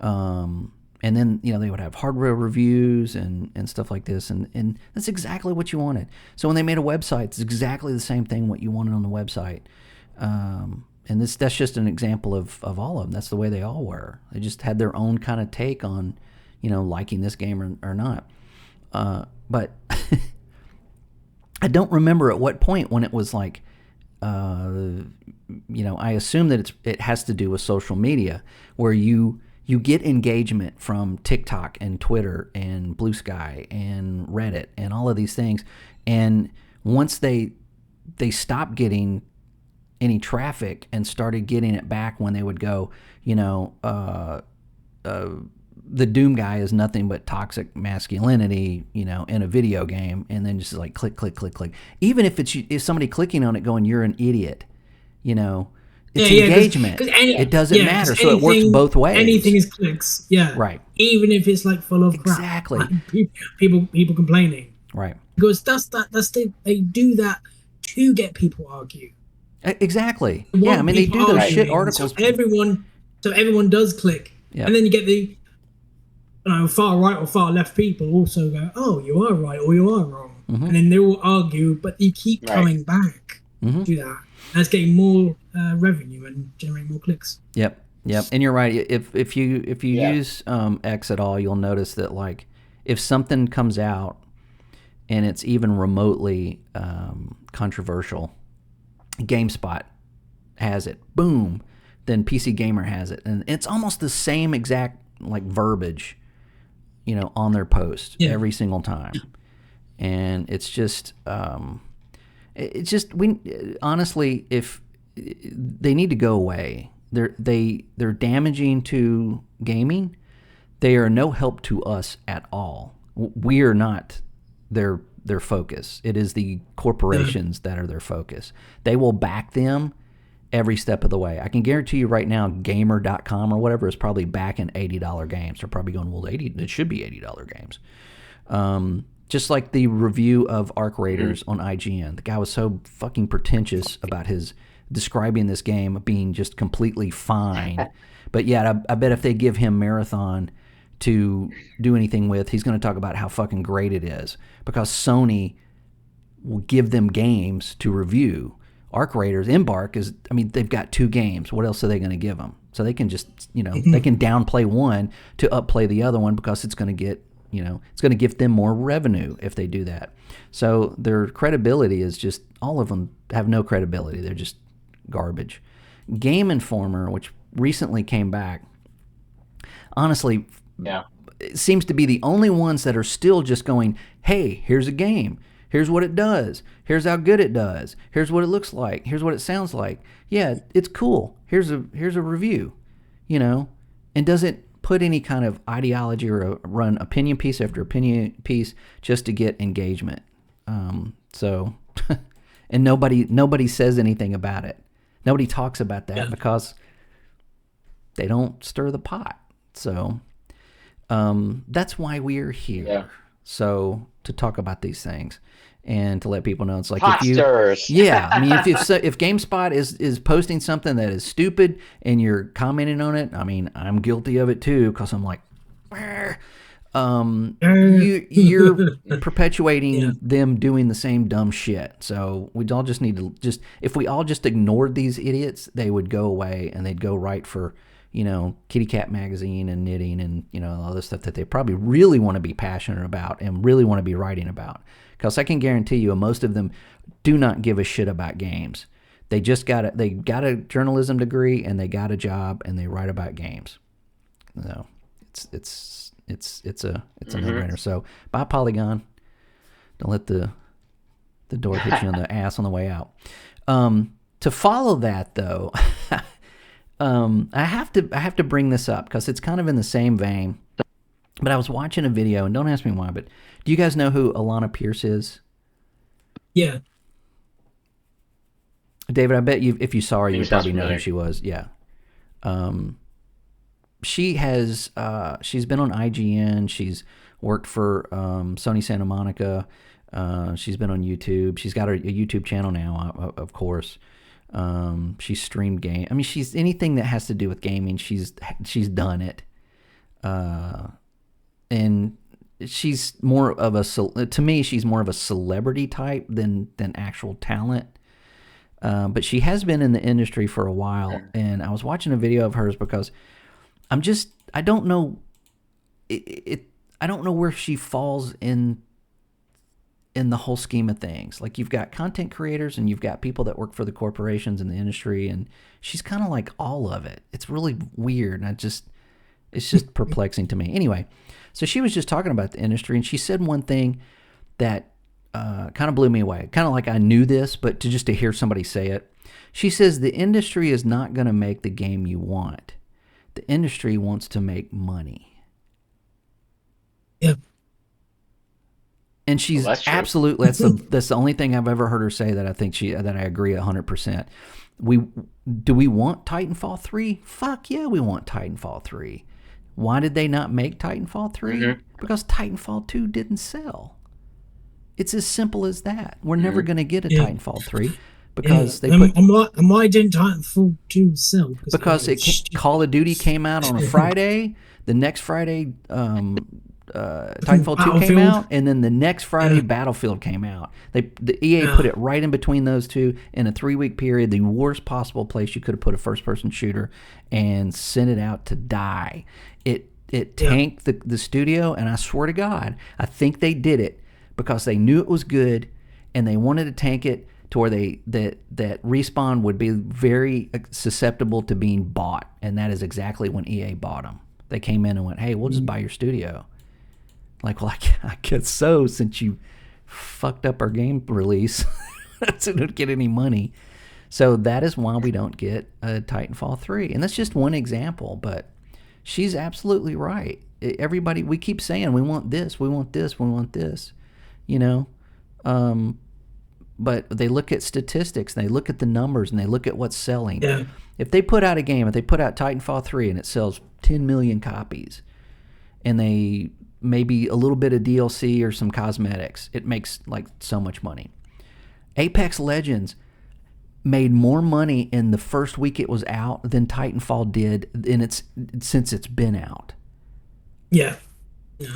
And then, they would have hardware reviews and stuff like this, and that's exactly what you wanted. So when they made a website, it's exactly the same thing what you wanted on the website. And that's just an example of all of them. That's the way they all were. They just had their own kind of take on, liking this game or not. But I don't remember at what point when it was like, I assume that it has to do with social media, where you get engagement from TikTok and Twitter and Blue Sky and Reddit and all of these things. And once they stopped getting any traffic and started getting it back when they would go, the Doom guy is nothing but toxic masculinity, in a video game, and then just like click, click, click, click. Even if somebody clicking on it going, you're an idiot, it's engagement. It doesn't matter. So it works both ways. Anything is clicks. Yeah. Right. Even if it's like full of crap. Exactly. Like, people complaining. Right. Because they do that to get people to argue. Exactly. Yeah. I mean, they do those shit articles. So everyone does click. Yep. And then you get the far right or far left people also go, oh, you are right or you are wrong. Mm-hmm. And then they will argue, but you keep coming back to that. And it's getting more revenue and generating more clicks. Yep. And you're right. If you use X at all, you'll notice that like if something comes out and it's even remotely controversial, GameSpot has it. Boom. Then PC Gamer has it, and it's almost the same exact like verbiage, on their post every single time, and it's just honestly, if they need to go away, they're damaging to gaming. They are no help to us at all. We are not their focus. It is the corporations that are their focus. They will back them every step of the way. I can guarantee you right now, gamer.com or whatever is probably backing $80 games. They're probably going, well, it should be $80 games. Just like the review of Arc Raiders on IGN. The guy was so fucking pretentious about his describing this game being just completely fine. But yeah, I bet if they give him Marathon to do anything with, he's going to talk about how fucking great it is. Because Sony will give them games to review. Arc Raiders, Embark they've got 2 games. What else are they going to give them? So they can just, they can downplay one to upplay the other one because it's going to get, it's going to give them more revenue if they do that. So their credibility is just, all of them have no credibility. They're just garbage. Game Informer, which recently came back, honestly, it seems to be the only ones that are still just going, hey, here's a game. Here's what it does. Here's how good it does. Here's what it looks like. Here's what it sounds like. Yeah, it's cool. Here's a review, and doesn't put any kind of ideology or run opinion piece after opinion piece just to get engagement. So, and nobody says anything about it. Nobody talks about that because they don't stir the pot. So, that's why we're here. Yeah. So to talk about these things. And to let people know, it's like if GameSpot is posting something that is stupid and you're commenting on it, I'm guilty of it too because I'm like, you're perpetuating them doing the same dumb shit. So we all just need to if we all just ignored these idiots, they would go away and they'd go right for Kitty Cat Magazine and knitting and all this stuff that they probably really want to be passionate about and really want to be writing about. Because I can guarantee you, most of them do not give a shit about games. They just got a journalism degree and they got a job and they write about games. So it's It's a no-brainer. So buy Polygon. Don't let the door hit you on the ass on the way out. To follow that though, I have to bring this up because it's kind of in the same vein. But I was watching a video, and don't ask me why, but do you guys know who Alana Pierce is? Yeah. David, I bet if you saw her, you Maybe probably sounds know who familiar. she was. Yeah. She has she's been on IGN. She's worked for Sony Santa Monica. She's been on YouTube. She's got a YouTube channel now, of course. She's streamed game. I mean, she's anything that has to do with gaming. She's done it. And she's more of to me, she's more of a celebrity type than actual talent. But she has been in the industry for a while, and I was watching a video of hers because I don't know I don't know where she falls in the whole scheme of things. Like, you've got content creators and you've got people that work for the corporations in the industry, and she's kind of like all of it. It's really weird, and it's just perplexing to me. Anyway, so she was just talking about the industry, and she said one thing that kind of blew me away. Kind of like I knew this, but to hear somebody say it. She says the industry is not going to make the game you want. The industry wants to make money. Yeah. And she's absolutely, that's the only thing I've ever heard her say that I think that I agree 100%. Do we want Titanfall 3? Fuck yeah, we want Titanfall 3. Why did they not make Titanfall 3? Mm-hmm. Because Titanfall 2 didn't sell. It's as simple as that. We're never going to get a Titanfall 3 because they put... And why didn't Titanfall 2 sell? Because Call of Duty came out on a Friday. The next Friday... Titanfall 2 came out, and then the next Friday Battlefield came out. The EA put it right in between those two in a 3-week period, the worst possible place you could have put a first-person shooter, and sent it out to die. It tanked the studio, and I swear to God, I think they did it because they knew it was good, and they wanted to tank it to where that Respawn would be very susceptible to being bought, and that is exactly when EA bought them. They came in and went, "Hey, we'll just buy your studio." Like, well, I guess so, since you fucked up our game release. So don't get any money. So that is why we don't get a Titanfall 3. And that's just one example, but she's absolutely right. Everybody, we keep saying, we want this, we want this, we want this, you know? But they look at statistics, and they look at the numbers, and they look at what's selling. Yeah. If they put out a game, if they put out Titanfall 3 and it sells 10 million copies, and they... maybe a little bit of DLC or some cosmetics, it makes like so much money. Apex Legends made more money in the first week it was out than Titanfall did since it's been out. Yeah.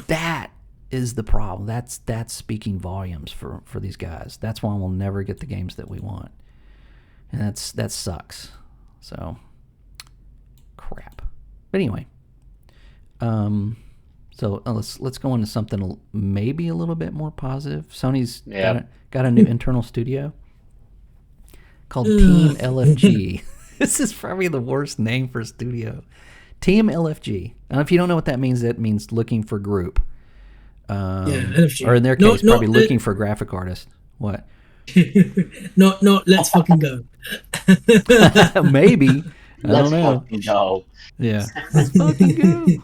That is the problem. That's speaking volumes for these guys. That's why we'll never get the games that we want. And that sucks. So crap. But anyway, so let's go into something maybe a little bit more positive. Sony's got a new internal studio called Team LFG. This is probably the worst name for a studio. Team LFG. Now, if you don't know what that means looking for group. LFG. Or in their case, probably looking for graphic artist. What? not let's fucking go. Maybe. I don't know. Fucking go. Yeah. Let's fucking go.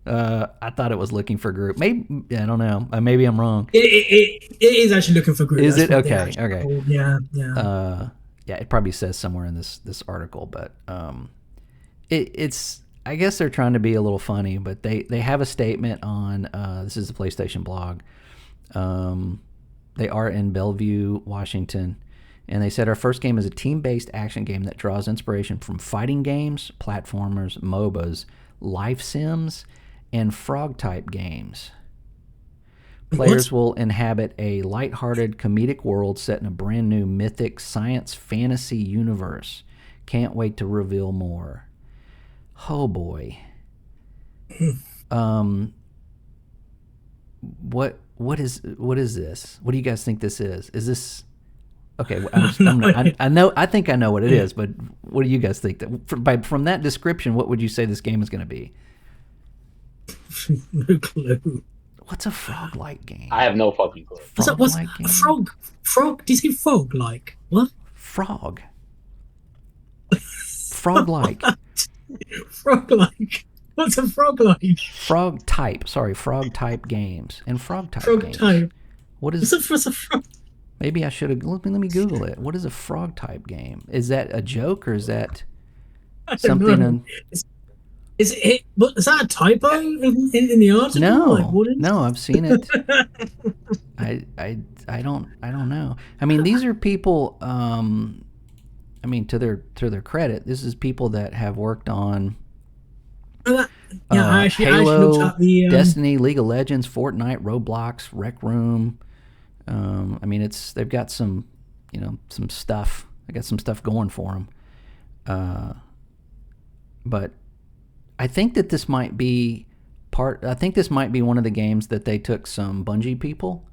I thought it was looking for group. Maybe I don't know. Maybe I'm wrong. It is actually looking for group. Is it okay? Okay. Called. Yeah. Yeah. It probably says somewhere in this article, but it's. I guess they're trying to be a little funny, but they have a statement on. This is the PlayStation blog. They are in Bellevue, Washington, and they said our first game is a team-based action game that draws inspiration from fighting games, platformers, MOBAs, life sims, and frog-type games. Players will inhabit a lighthearted, comedic world set in a brand new mythic science fantasy universe. Can't wait to reveal more. Oh boy. What is this? What do you guys think this is? Is this okay? I think I know what it is, but what do you guys think? From that description, what would you say this game is going to be? No clue. What's a frog-like game? I have no fucking clue. What's Frog-like game? a frog? Frog? Do you say frog like? What? Frog. Frog-like. Frog like? What's a frog like? Frog type. Sorry, frog type games and frog type Frog games. type. What is? What's a frog? Maybe I should have. Let me Google it. What is a frog type game? Is that a joke or is that I don't something? know. Is that a typo in the article? No, Like, what is... no, I've seen it. I don't know. I mean, these are people. I mean, to their credit, this is people that have worked on. I actually Halo, looked at the Destiny, League of Legends, Fortnite, Roblox, Rec Room. I mean, they've got some, some stuff. I got some stuff going for them. But I think that this might be I think this might be one of the games that they took some Bungie people.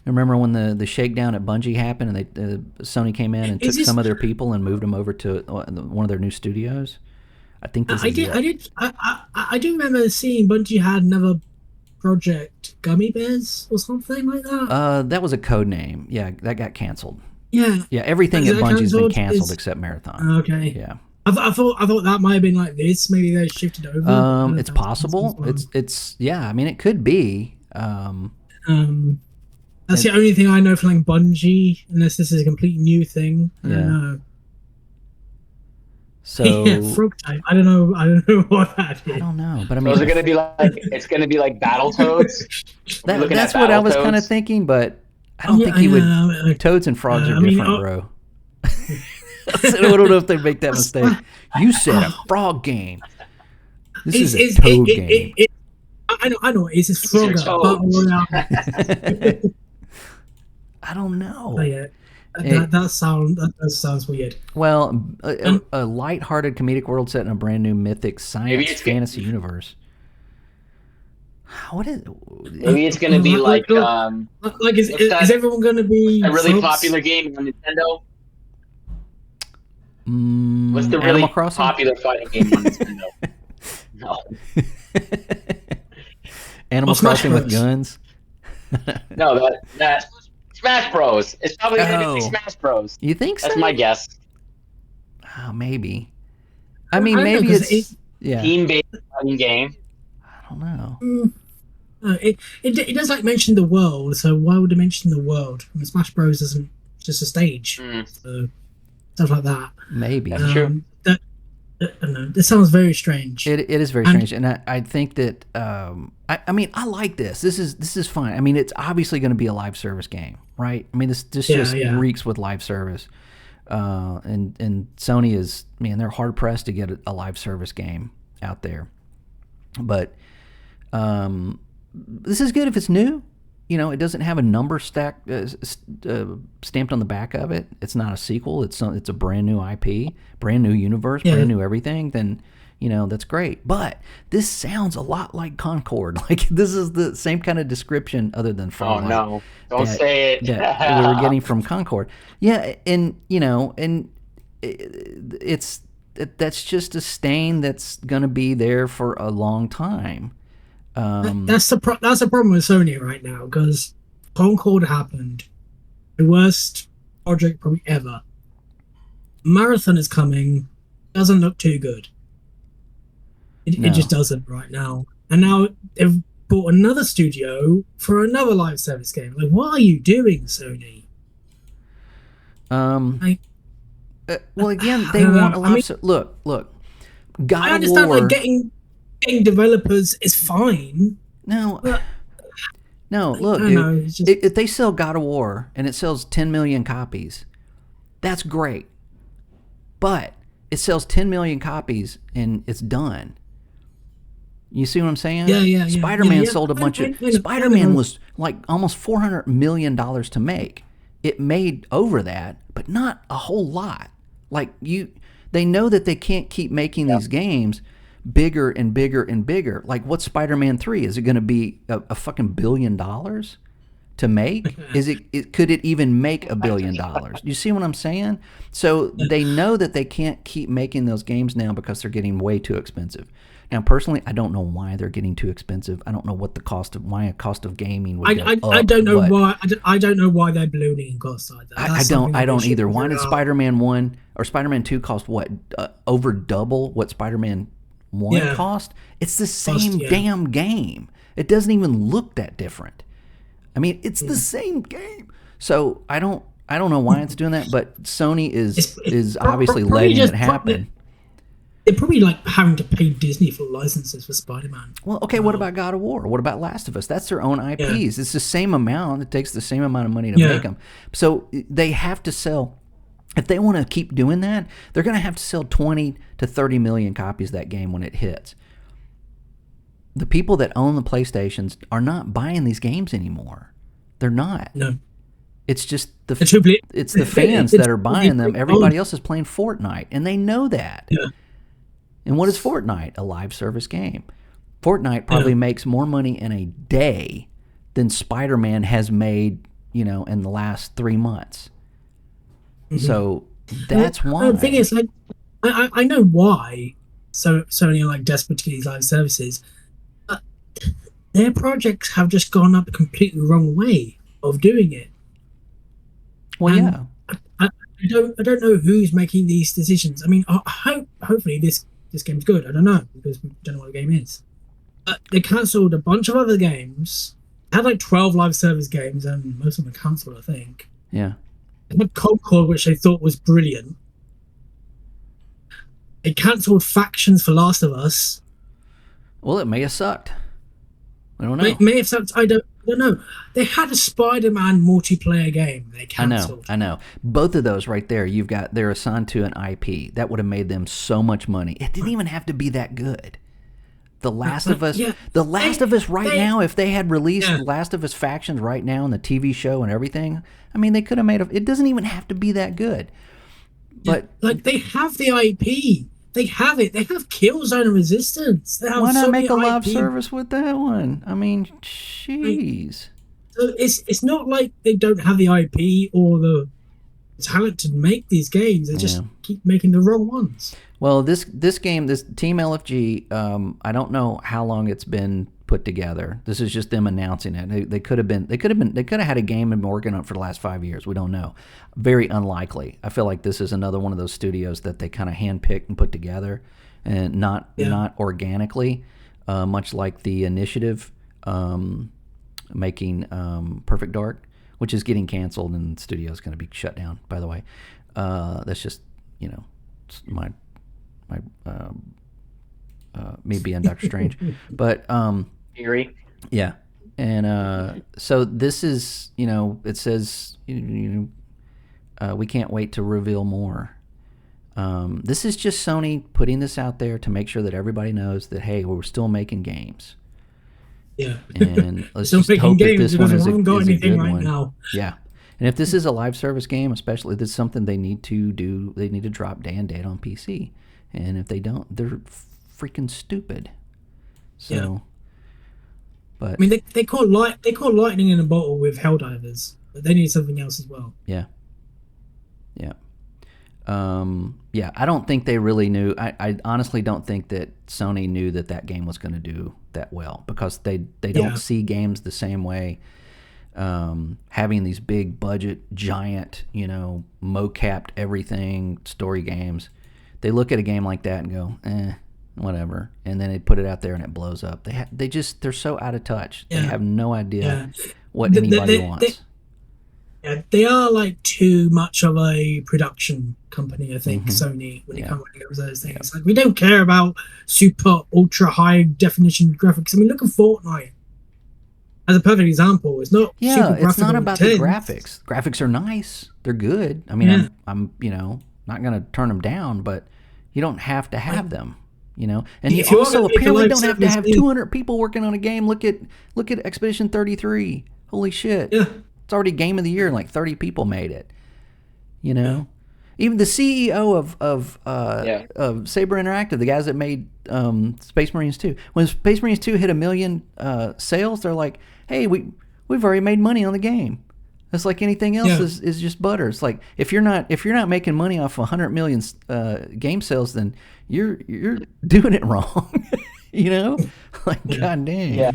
Remember when the shakedown at Bungie happened and Sony came in and took some of their people and moved them over to one of their new studios? I think this is it. I do remember seeing Bungie had another project, Gummy Bears or something like that. That was a code name. Yeah, that got canceled. Yeah. Yeah, everything at Bungie's been canceled except Marathon. Okay. Yeah. I thought that might have been like this. Maybe they shifted over. It's possible. It's yeah. I mean, it could be. That's the only thing I know from like Bungie, unless this is a complete new thing. I don't know. So yeah, frog type. I don't know what that is. I don't know, but I mean, So is it gonna be like it's gonna be like Battletoads? That's what I was kind of thinking, but I don't think he would. Toads and frogs are different, bro. I don't know if they make that mistake. You said a frog game. This is a toad game. I know. It's a Frogger. I don't know. Oh, yeah. That sounds weird. Well, a light-hearted comedic world set in a brand new mythic science fantasy universe. What is? Maybe it's going to be is everyone going to be a really popular game on Nintendo? What's the really popular fighting game on Nintendo? No. Animal Crossing with guns. No, that Smash Bros. It's probably going to be Smash Bros. You think so? That's my guess. Oh, maybe. I mean, maybe it's team-based fighting game. I don't know. It does like mention the world, so why would it mention the world? I mean, Smash Bros. Isn't just a stage, so stuff like that. Maybe. That's true. I don't know. This sounds very strange. It is very strange, and I think that I mean I like this. This is fun. I mean, it's obviously going to be a live service game, right? I mean, this just reeks with live service. And Sony is, man, they're hard pressed to get a live service game out there. But this is good if it's new. It doesn't have a number stamped on the back of it. It's not a sequel. It's a brand new IP, brand new universe, brand new everything. Then, that's great. But this sounds a lot like Concord. Like this is the same kind of description, other than frog. Oh no! Don't say it. That we were getting from Concord. Yeah, and that's just a stain that's going to be there for a long time. That's the problem with Sony right now, because Concord happened, the worst project probably ever. Marathon is coming, doesn't look too good. It just doesn't right now. And now they've bought another studio for another live service game. Like, what are you doing, Sony? Well, again, they want a live service. Look. God I understand of War, like getting developers is fine. No, but, look, if they sell God of War and it sells 10 million copies, that's great. But it sells 10 million copies and it's done. You see what I'm saying? Yeah. Spider-Man sold a bunch of... Spider-Man was like almost $400 million to make. It made over that, but not a whole lot. Like, they know that they can't keep making these games bigger and bigger and bigger. Like, what's Spider-Man 3? Is it going to be a fucking $1 billion to make? Could it even make $1 billion? You see what I'm saying? So they know that they can't keep making those games now because they're getting way too expensive. Now, personally, I don't know why they're getting too expensive. I don't know what why a cost of gaming would go I up. don't know why. I don't know why they're ballooning in cost like that. I don't either. Why did Spider-Man 1 or Spider-Man 2 cost what? Over double what Spider-Man 1 cost? It's the same damn game. It doesn't even look that different. I mean, it's the same game. So I don't know why it's doing that, but Sony is obviously letting it happen. They're probably like having to pay Disney for licenses for Spider-Man. Well, okay, what about God of War? What about Last of Us? That's their own IPs. Yeah. It's the same amount. It takes the same amount of money to make them. So they have to sell. If they want to keep doing that, they're going to have to sell 20 to 30 million copies of that game when it hits. The people that own the PlayStations are not buying these games anymore. They're not. No. It's just the fans that are buying them. Everybody else is playing Fortnite, and they know that. Yeah. And what is Fortnite? A live service game. Fortnite probably makes more money in a day than Spider-Man has made, in the last 3 months. Mm-hmm. So that's why. The thing is, like, I know why Sony are like desperate to get these live services. But their projects have just gone up a completely wrong way of doing it. Well, and I don't know who's making these decisions. I mean, hopefully this game's good. I don't know, because we don't know what the game is. But they cancelled a bunch of other games. They had like 12 live service games, and most of them were cancelled, I think. Yeah. They had Concord, which they thought was brilliant. They cancelled Factions for Last of Us. Well, it may have sucked. I don't know. It may have sucked. I don't know. They had a Spider-Man multiplayer game. They cancelled. I know. Both of those right there, they're assigned to an IP. That would have made them so much money. It didn't even have to be that good. The Last of Us now, if they had released The Last of Us Factions right now in the TV show and everything, I mean, they could have made it doesn't even have to be that good. But like, they have the IP. They have it. They have Killzone and Resistance. Why not make a live service with that one? I mean, jeez. So it's not like they don't have the IP or the talent to make these games. They just keep making the wrong ones. Well, this game, this Team LFG, I don't know how long it's been put together. This is just them announcing it. They could have had a game and been working on it for the last 5 years. We don't know. Very unlikely. I feel like this is another one of those studios that they kind of handpicked and put together, and not organically, much like the Initiative making Perfect Dark, which is getting canceled, and the studio is going to be shut down. By the way, that's just my me being Doctor Strange, but Theory. Yeah, and so this is it says we can't wait to reveal more. This is just Sony putting this out there to make sure that everybody knows that, hey, we're still making games. Yeah, and let's just hope that this one is a good one. Now. Yeah. And if this is a live service game, especially, this is something they need to do. They need to drop day and date on PC. And if they don't, they're freaking stupid. So, but I mean, they call lightning in a bottle with Helldivers, but they need something else as well. Yeah. I don't think they really knew. I honestly don't think that Sony knew that game was going to do that well, because they don't see games the same way. Having these big budget, giant, mo-capped everything story games, they look at a game like that and go, whatever, and then they put it out there and it blows up. They're so out of touch. They have no idea what anybody wants. They are like too much of a production company, I think, Sony, when it comes to those things. Like, we don't care about super ultra high definition graphics. I mean, look at Fortnite as a perfect example. It's not it's not about the graphics. Graphics are nice. They're good. I mean, I'm not going to turn them down, but you don't have to have them. And you also apparently don't have to have 200 people working on a game. Look at Expedition 33. Holy shit. Yeah. It's already Game of the Year, and like 30 people made it. Even the CEO of Saber Interactive, the guys that made Space Marines 2. When Space Marines 2 hit 1 million sales, they're like, "Hey, we've already made money on the game." It's like anything else is just butter. It's like if you're not making money off 100 million game sales, then you're doing it wrong. You know, like god dang, Yeah.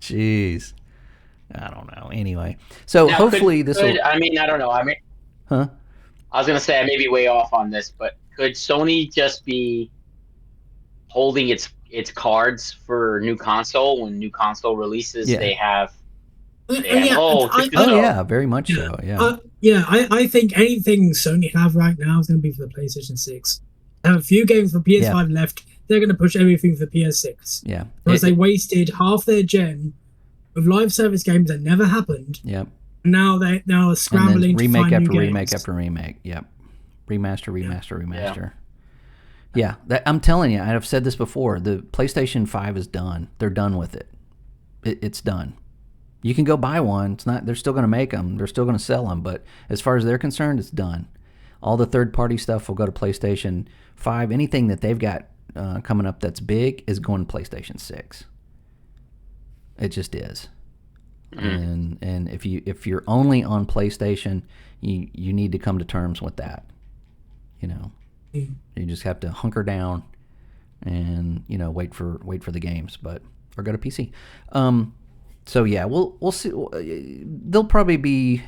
jeez, I don't know. Anyway, so Now, hopefully this will, I mean, I don't know. I mean, huh? I was gonna say I may be way off on this, but could Sony just be holding its cards for new console when new console releases? Yeah. They have Yeah, check this Oh out. yeah, very much yeah, so. Yeah. I think anything Sony have right now is going to be for the PlayStation 6. They have a few games for PS5 left. They're going to push everything for PS6. Yeah. Because they wasted half their gen with live service games that never happened. Yep. Now they're And scrambling then remake to find after new remake games. after remake. Yep. Remaster. Yeah, I'm telling you, I've said this before. The PlayStation 5 is done. They're done with it. It's done. You can go buy one. It's not. They're still going to make them. They're still going to sell them. But as far as they're concerned, it's done. All the third-party stuff will go to PlayStation 5. Anything that they've got coming up that's big is going to PlayStation 6. It just is. And if you're only on PlayStation, you need to come to terms with that. You know, you just have to hunker down and wait for the games, or go to PC. So yeah, we'll see. They'll probably be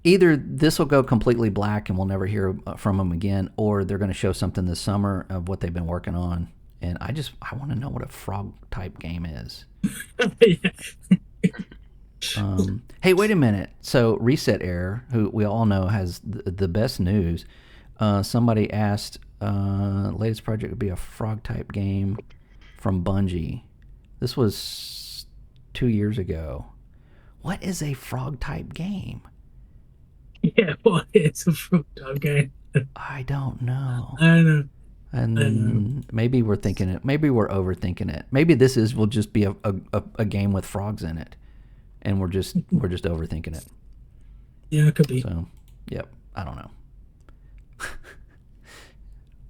either this will go completely black and we'll never hear from them again, or they're going to show something this summer of what they've been working on. And I want to know what a frog type game is. Hey, wait a minute. So Reset Air, who we all know has the best news, somebody asked, latest project would be a frog type game from Bungie. This was 2 years ago. What is a frog type game? Yeah, what is a frog type game? I don't know. I don't know. And maybe we're thinking it. Maybe we're overthinking it. Maybe this will just be a game with frogs in it, and we're just overthinking it. Yeah, it could be. So, yep. I don't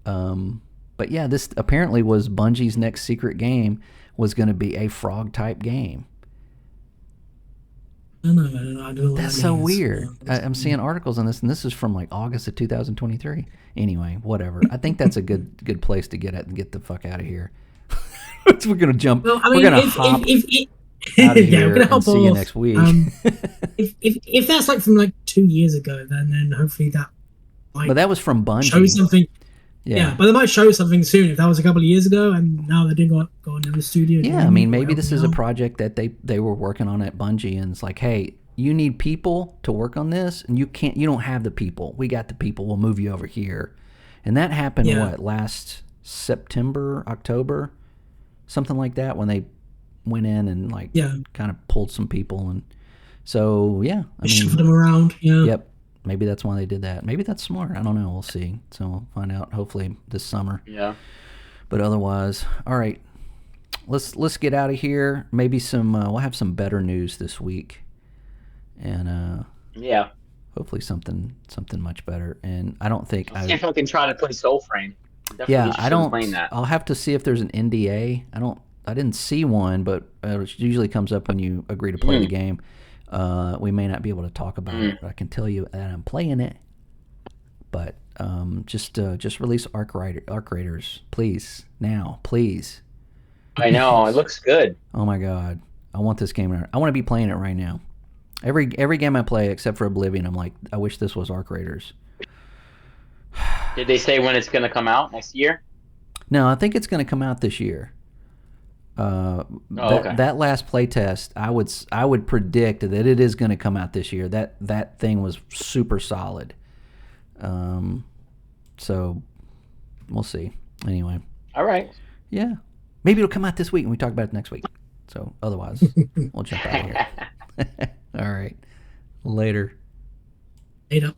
know. But yeah, this apparently was Bungie's next secret game was going to be a frog type game. I don't know. That's so weird. I'm seeing articles on this, and this is from like August of 2023. Anyway, whatever. I think that's a good place to get the fuck out of here. We're gonna jump. Well, I mean, we're gonna hop out of here and see you next week. If that's like from like 2 years ago, then hopefully that might but that was from Bungie. show something. Yeah, but they might show something soon. If that was a couple of years ago, and now they didn't go into the studio. Yeah, I mean, maybe this is a project that they were working on at Bungie, and it's like, hey, you need people to work on this, and you don't have the people. We got the people. We'll move you over here. And that happened last September, October, something like that, when they went in and kind of pulled some people, and so I mean, shuffled them around. Yeah. Yep. Maybe that's why they did that. Maybe that's smart. I don't know. We'll see. So we'll find out hopefully this summer. Yeah. But otherwise, all right. Let's get out of here. Maybe we'll have some better news this week. And hopefully something much better. And I don't think I can't fucking try to play Soul Frame. I don't. Playing that. I'll have to see if there's an NDA. I didn't see one, but it usually comes up when you agree to play the game. We may not be able to talk about it, but I can tell you that I'm playing it. But just release Arc Raiders, please, now, please. I know, it looks good. Oh my god, I want this game. I want to be playing it right now. Every game I play except for Oblivion, I'm like, I wish this was Arc Raiders. Did they say when it's going to come out next year? No, I think it's going to come out this year. That last playtest, I would predict that it is going to come out this year. That thing was super solid. So we'll see. Anyway. All right. Yeah. Maybe it'll come out this week and we talk about it next week. So otherwise, we'll jump out of here. All right. Later. Later.